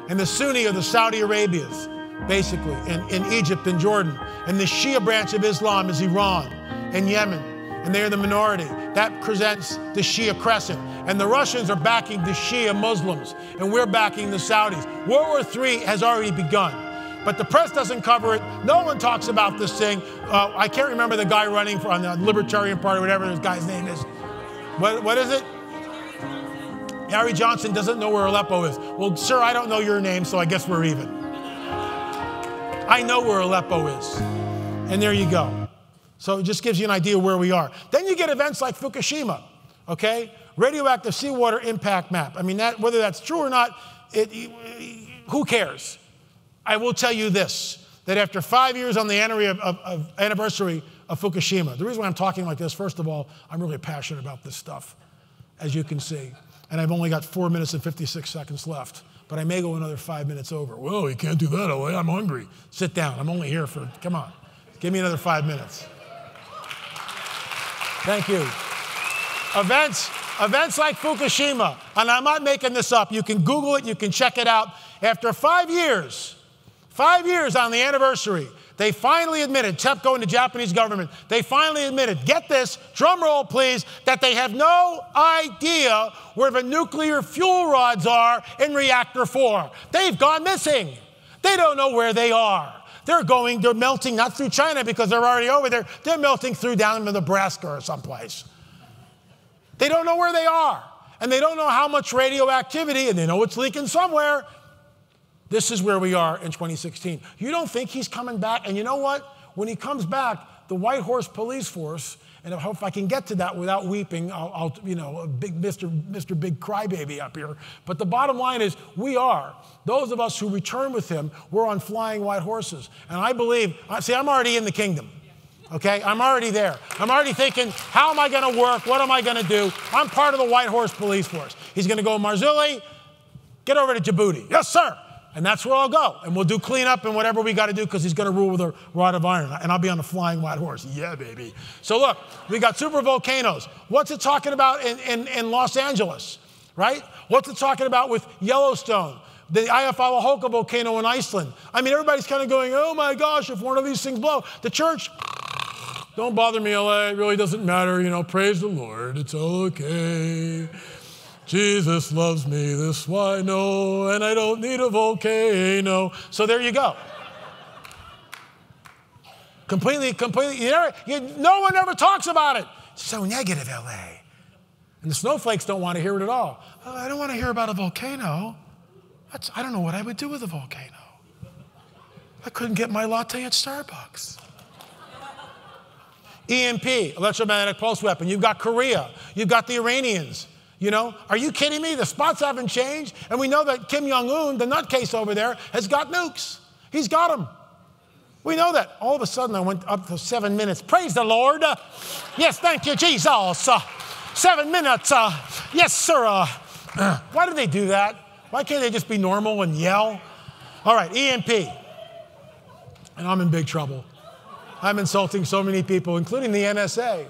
And the Sunni are the Saudi Arabias, basically, in Egypt and Jordan. And the Shia branch of Islam is Iran and Yemen. And they are the minority. That presents the Shia crescent. And the Russians are backing the Shia Muslims. And we're backing the Saudis. World War III has already begun. But the press doesn't cover it. No one talks about this thing. I can't remember the guy running on the Libertarian Party, whatever this guy's name is. What is it? Harry Johnson doesn't know where Aleppo is. Well, sir, I don't know your name, so I guess we're even. I know where Aleppo is. And there you go. So it just gives you an idea where we are. Then you get events like Fukushima, okay? Radioactive seawater impact map. I mean, whether that's true or not, who cares? I will tell you this, that after 5 years on the anniversary of Fukushima, the reason why I'm talking like this, first of all, I'm really passionate about this stuff, as you can see. And I've only got 4 minutes and 56 seconds left. But I may go another 5 minutes over. Well, you can't do that, LA. I'm hungry. Sit down. I'm only here for, come on. Give me another 5 minutes. Thank you. Events like Fukushima, and I'm not making this up. You can Google it. You can check it out. After 5 years on the anniversary, they finally admitted, TEPCO and the Japanese government, they finally admitted, get this, drum roll please, that they have no idea where the nuclear fuel rods are in reactor 4. They've gone missing. They don't know where they are. They're melting not through China because they're already over there. They're melting through down in Nebraska or someplace. They don't know where they are. And they don't know how much radioactivity, and they know it's leaking somewhere. This is where we are in 2016. You don't think he's coming back? And you know what? When he comes back, the White Horse Police Force, and I hope I can get to that without weeping, I'll you know, a big Mr. Big Crybaby up here. But the bottom line is, those of us who return with him, we're on flying white horses. And I believe, see, I'm already in the kingdom. Okay, I'm already there. I'm already thinking, how am I going to work? What am I going to do? I'm part of the White Horse Police Force. He's going to go, Marzulli, get over to Djibouti. Yes, sir. And that's where I'll go. And we'll do cleanup and whatever we got to do because he's going to rule with a rod of iron. And I'll be on a flying white horse. Yeah, baby. So look, we got super volcanoes. What's it talking about in Los Angeles, right? What's it talking about with Yellowstone? The Eyjafjallajökull volcano in Iceland. I mean, everybody's kind of going, oh my gosh, if one of these things blow. The church, don't bother me, LA. It really doesn't matter. You know, praise the Lord. It's okay. Jesus loves me, this I know, and I don't need a volcano. So there you go. Completely, no one ever talks about it. It's so negative, LA. And the snowflakes don't want to hear it at all. Oh, I don't want to hear about a volcano. I don't know what I would do with a volcano. I couldn't get my latte at Starbucks. EMP, electromagnetic pulse weapon. You've got Korea. You've got the Iranians. You know, are you kidding me? The spots haven't changed. And we know that Kim Jong-un, the nutcase over there, has got nukes. He's got them. We know that. All of a sudden, I went up to 7 minutes. Praise the Lord. Yes, thank you, Jesus. 7 minutes. Yes, sir. Why do they do that? Why can't they just be normal and yell? All right, EMP. And I'm in big trouble. I'm insulting so many people, including the NSA.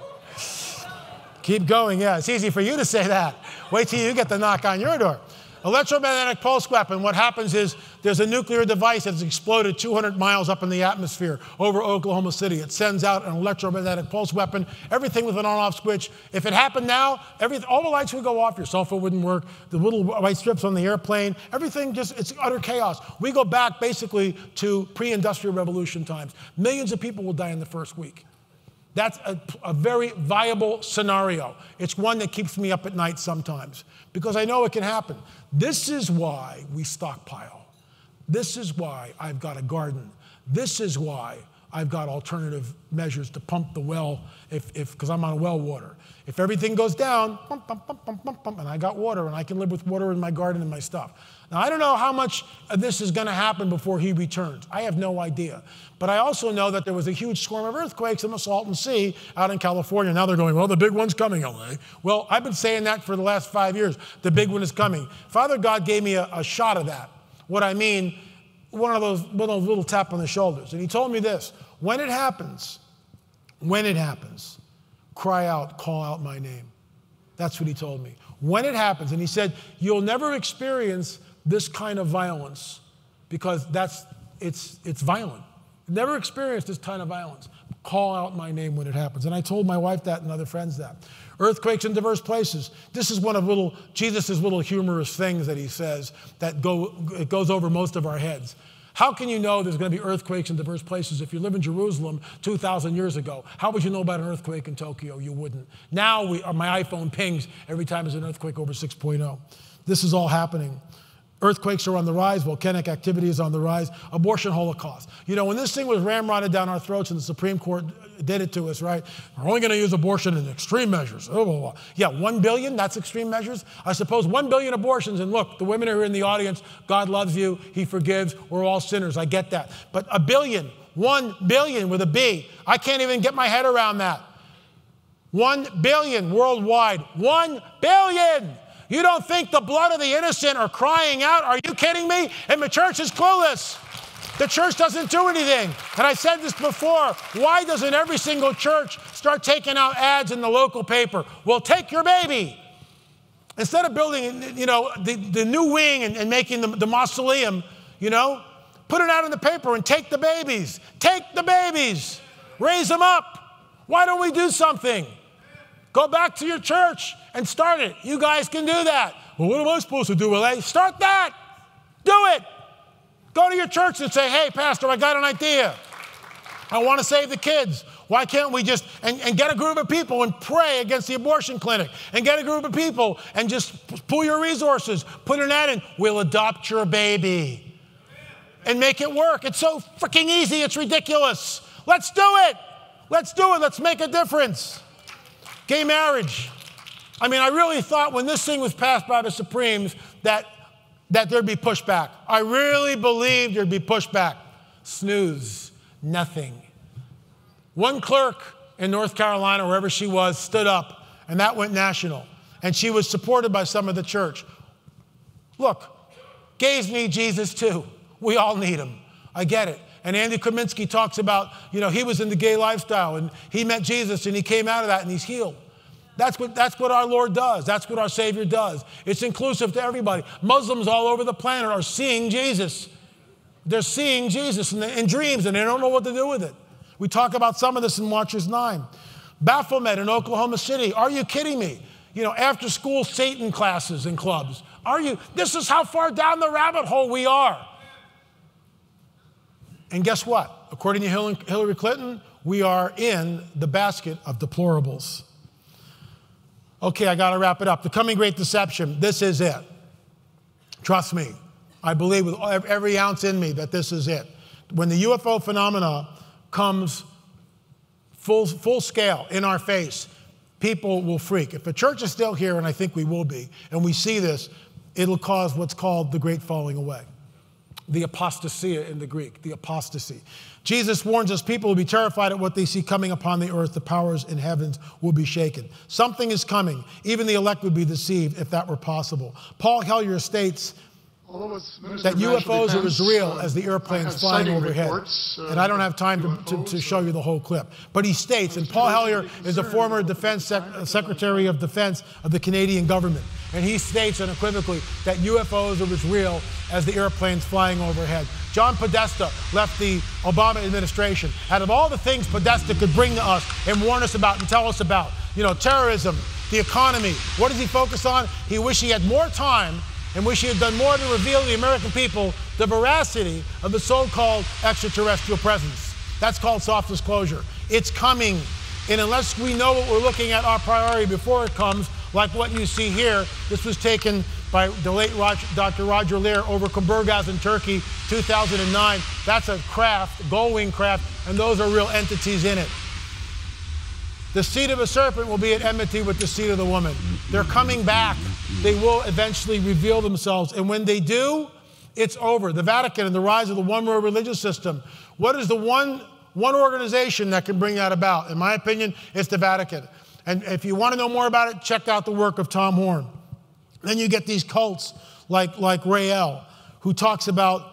Keep going, yeah. It's easy for you to say that. Wait till you get the knock on your door. Electromagnetic pulse weapon, what happens is there's a nuclear device that's exploded 200 miles up in the atmosphere over Oklahoma City. It sends out an electromagnetic pulse weapon, everything with an on-off switch. If it happened now, all the lights would go off, your cell phone wouldn't work, the little white strips on the airplane, everything it's utter chaos. We go back basically to pre-industrial revolution times. Millions of people will die in the first week. That's a very viable scenario. It's one that keeps me up at night sometimes because I know it can happen. This is why we stockpile. This is why I've got a garden. This is why I've got alternative measures to pump the well because I'm on well water. If everything goes down, pump, pump, pump, pump, pump, pump, and I got water and I can live with water in my garden and my stuff. Now, I don't know how much of this is going to happen before he returns. I have no idea. But I also know that there was a huge swarm of earthquakes in the Salton Sea out in California. Now they're going, well, the big one's coming, LA. Well, I've been saying that for the last 5 years. The big one is coming. Father God gave me a shot of that. What I mean, one of those little tap on the shoulders. And he told me this, when it happens, cry out, call out my name. That's what he told me. When it happens, and he said, you'll never experience this kind of violence because it's violent. Never experienced this kind of violence. Call out my name when it happens. And I told my wife that and other friends that. Earthquakes in diverse places. This is one of Jesus' little humorous things that he says that it goes over most of our heads. How can you know there's going to be earthquakes in diverse places? If you live in Jerusalem 2,000 years ago, how would you know about an earthquake in Tokyo? You wouldn't. Now my iPhone pings every time there's an earthquake over 6.0. This is all happening. Earthquakes are on the rise. Volcanic activity is on the rise. Abortion holocaust. You know, when this thing was ramrodded down our throats and the Supreme Court did it to us, right? We're only going to use abortion in extreme measures. Oh, blah, blah. Yeah, 1 billion, that's extreme measures. I suppose 1 billion abortions. And look, the women who are in the audience, God loves you. He forgives. We're all sinners. I get that. But 1 billion, 1 billion with a B. I can't even get my head around that. 1 billion worldwide. 1 billion. You don't think the blood of the innocent are crying out? Are you kidding me? And the church is clueless. The church doesn't do anything. And I said this before. Why doesn't every single church start taking out ads in the local paper? Well, take your baby. Instead of building, you know, the new wing and making the mausoleum, you know, put it out in the paper and take the babies. Take the babies. Raise them up. Why don't we do something? Go back to your church and start it. You guys can do that. Well, what am I supposed to do, LA? Start that. Do it. Go to your church and say, hey, Pastor, I got an idea. I want to save the kids. Why can't we just, and get a group of people and pray against the abortion clinic, and get a group of people and just pool your resources, put an ad in, we'll adopt your baby, and make it work. It's so freaking easy, it's ridiculous. Let's do it. Let's do it. Let's make a difference. Gay marriage. I mean, I really thought when this thing was passed by the Supremes that there'd be pushback. I really believed there'd be pushback. Snooze. Nothing. One clerk in North Carolina, wherever she was, stood up, and that went national. And she was supported by some of the church. Look, gays need Jesus too. We all need him. I get it. And Andy Kaminsky talks about, he was in the gay lifestyle, and he met Jesus, and he came out of that, and he's healed. That's what our Lord does. That's what our Savior does. It's inclusive to everybody. Muslims all over the planet are seeing Jesus. They're seeing Jesus in dreams, and they don't know what to do with it. We talk about some of this in Watchers 9. Baphomet in Oklahoma City. Are you kidding me? After school Satan classes and clubs. This is how far down the rabbit hole we are. And guess what? According to Hillary Clinton, we are in the basket of deplorables. Okay, I got to wrap it up. The coming great deception, this is it. Trust me. I believe with every ounce in me that this is it. When the UFO phenomena comes full scale in our face, people will freak. If the church is still here, and I think we will be, and we see this, it'll cause what's called the great falling away. The apostasia in the Greek, the apostasy. Jesus warns us people will be terrified at what they see coming upon the earth. The powers in heavens will be shaken. Something is coming. Even the elect would be deceived if that were possible. Paul Hellyer states that UFOs are as real as the airplanes flying overhead. And I don't have time to show you the whole clip. But he states, and Paul Hellyer is a former Secretary of Defense of the Canadian government, and he states unequivocally that UFOs are as real as the airplanes flying overhead. John Podesta left the Obama administration. Out of all the things Podesta could bring to us and warn us about and tell us about, terrorism, the economy, what does he focus on? He wished he had more time and wish he had done more to reveal to the American people the veracity of the so-called extraterrestrial presence. That's called soft disclosure. It's coming. And unless we know what we're looking at, our priority before it comes, like what you see here, this was taken by the late Dr. Roger Lear over Kumburgaz in Turkey, 2009. That's a craft, gull-wing craft, and those are real entities in it. The seed of a serpent will be at enmity with the seed of the woman. They're coming back. They will eventually reveal themselves. And when they do, it's over. The Vatican and the rise of the one-world religious system. What is the one organization that can bring that about? In my opinion, it's the Vatican. And if you want to know more about it, check out the work of Tom Horn. Then you get these cults like Rael, who talks about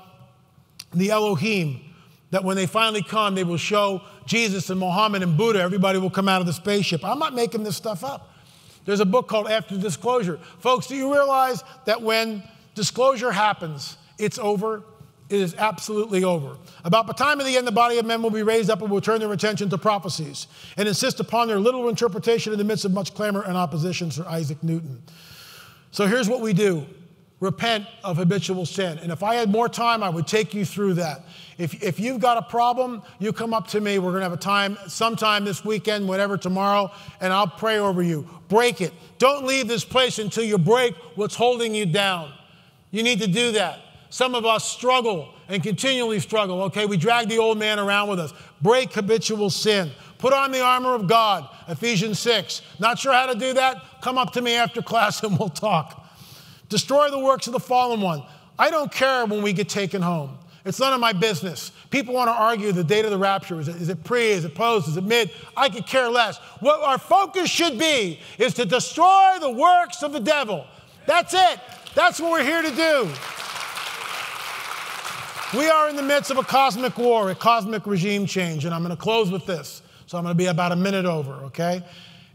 the Elohim, that when they finally come, they will show Jesus and Muhammad and Buddha. Everybody will come out of the spaceship. I'm not making this stuff up. There's a book called After Disclosure. Folks, do you realize that when disclosure happens, it's over? It is absolutely over. About the time of the end, the body of men will be raised up and will turn their attention to prophecies and insist upon their literal interpretation in the midst of much clamor and opposition, Sir Isaac Newton. So here's what we do. Repent of habitual sin. And if I had more time, I would take you through that. If you've got a problem, you come up to me. We're going to have a time sometime this weekend, whatever, tomorrow, and I'll pray over you. Break it. Don't leave this place until you break what's holding you down. You need to do that. Some of us struggle and continually struggle. Okay, we drag the old man around with us. Break habitual sin. Put on the armor of God, Ephesians 6. Not sure how to do that? Come up to me after class and we'll talk. Destroy the works of the fallen one. I don't care when we get taken home. It's none of my business. People want to argue the date of the rapture. Is it pre? Is it post? Is it mid? I could care less. What our focus should be is to destroy the works of the devil. That's it. That's what we're here to do. We are in the midst of a cosmic war, a cosmic regime change, and I'm going to close with this. So I'm going to be about a minute over, okay?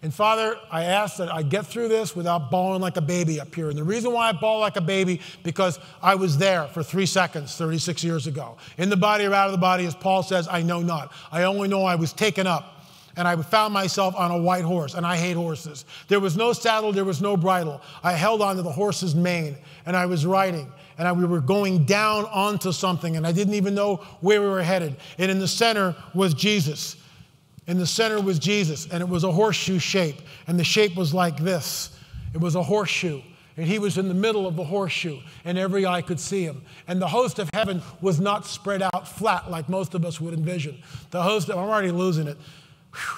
And Father, I ask that I get through this without bawling like a baby up here. And the reason why I bawl like a baby, because I was there for 3 seconds 36 years ago. In the body or out of the body, as Paul says, I know not. I only know I was taken up. And I found myself on a white horse, and I hate horses. There was no saddle, there was no bridle. I held onto the horse's mane, and I was riding. And we were going down onto something, and I didn't even know where we were headed. And in the center was Jesus. In the center was Jesus, and it was a horseshoe shape, and the shape was like this. It was a horseshoe, and he was in the middle of the horseshoe, and every eye could see him. And the host of heaven was not spread out flat like most of us would envision. I'm already losing it.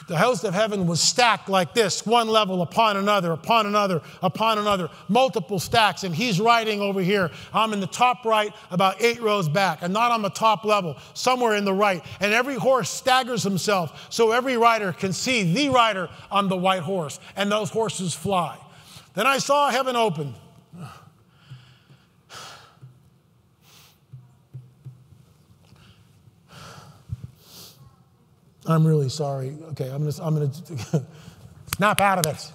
The host of heaven was stacked like this, one level upon another, upon another, upon another, multiple stacks. And he's riding over here. I'm in the top right, about 8 rows back, and not on the top level, somewhere in the right. And every horse staggers himself so every rider can see the rider on the white horse, and those horses fly. Then I saw heaven open. I'm really sorry. Okay, I'm gonna snap out of this.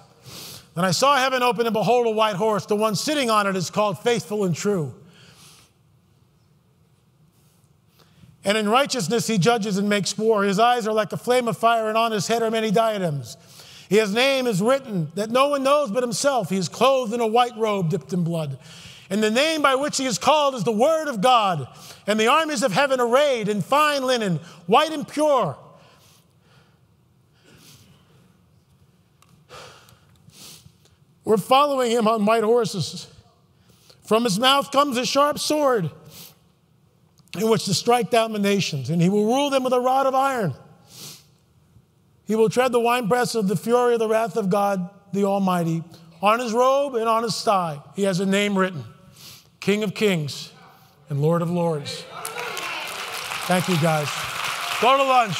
Then I saw heaven open, and behold, a white horse. The one sitting on it is called Faithful and True. And in righteousness he judges and makes war. His eyes are like a flame of fire, and on his head are many diadems. His name is written that no one knows but himself. He is clothed in a white robe dipped in blood. And the name by which he is called is the Word of God. And the armies of heaven arrayed in fine linen, white and pure. We're following him on white horses. From his mouth comes a sharp sword in which to strike down the nations, and he will rule them with a rod of iron. He will tread the winepress of the fury of the wrath of God, the Almighty. On his robe and on his thigh, he has a name written, King of Kings and Lord of Lords. Thank you, guys. Go to lunch.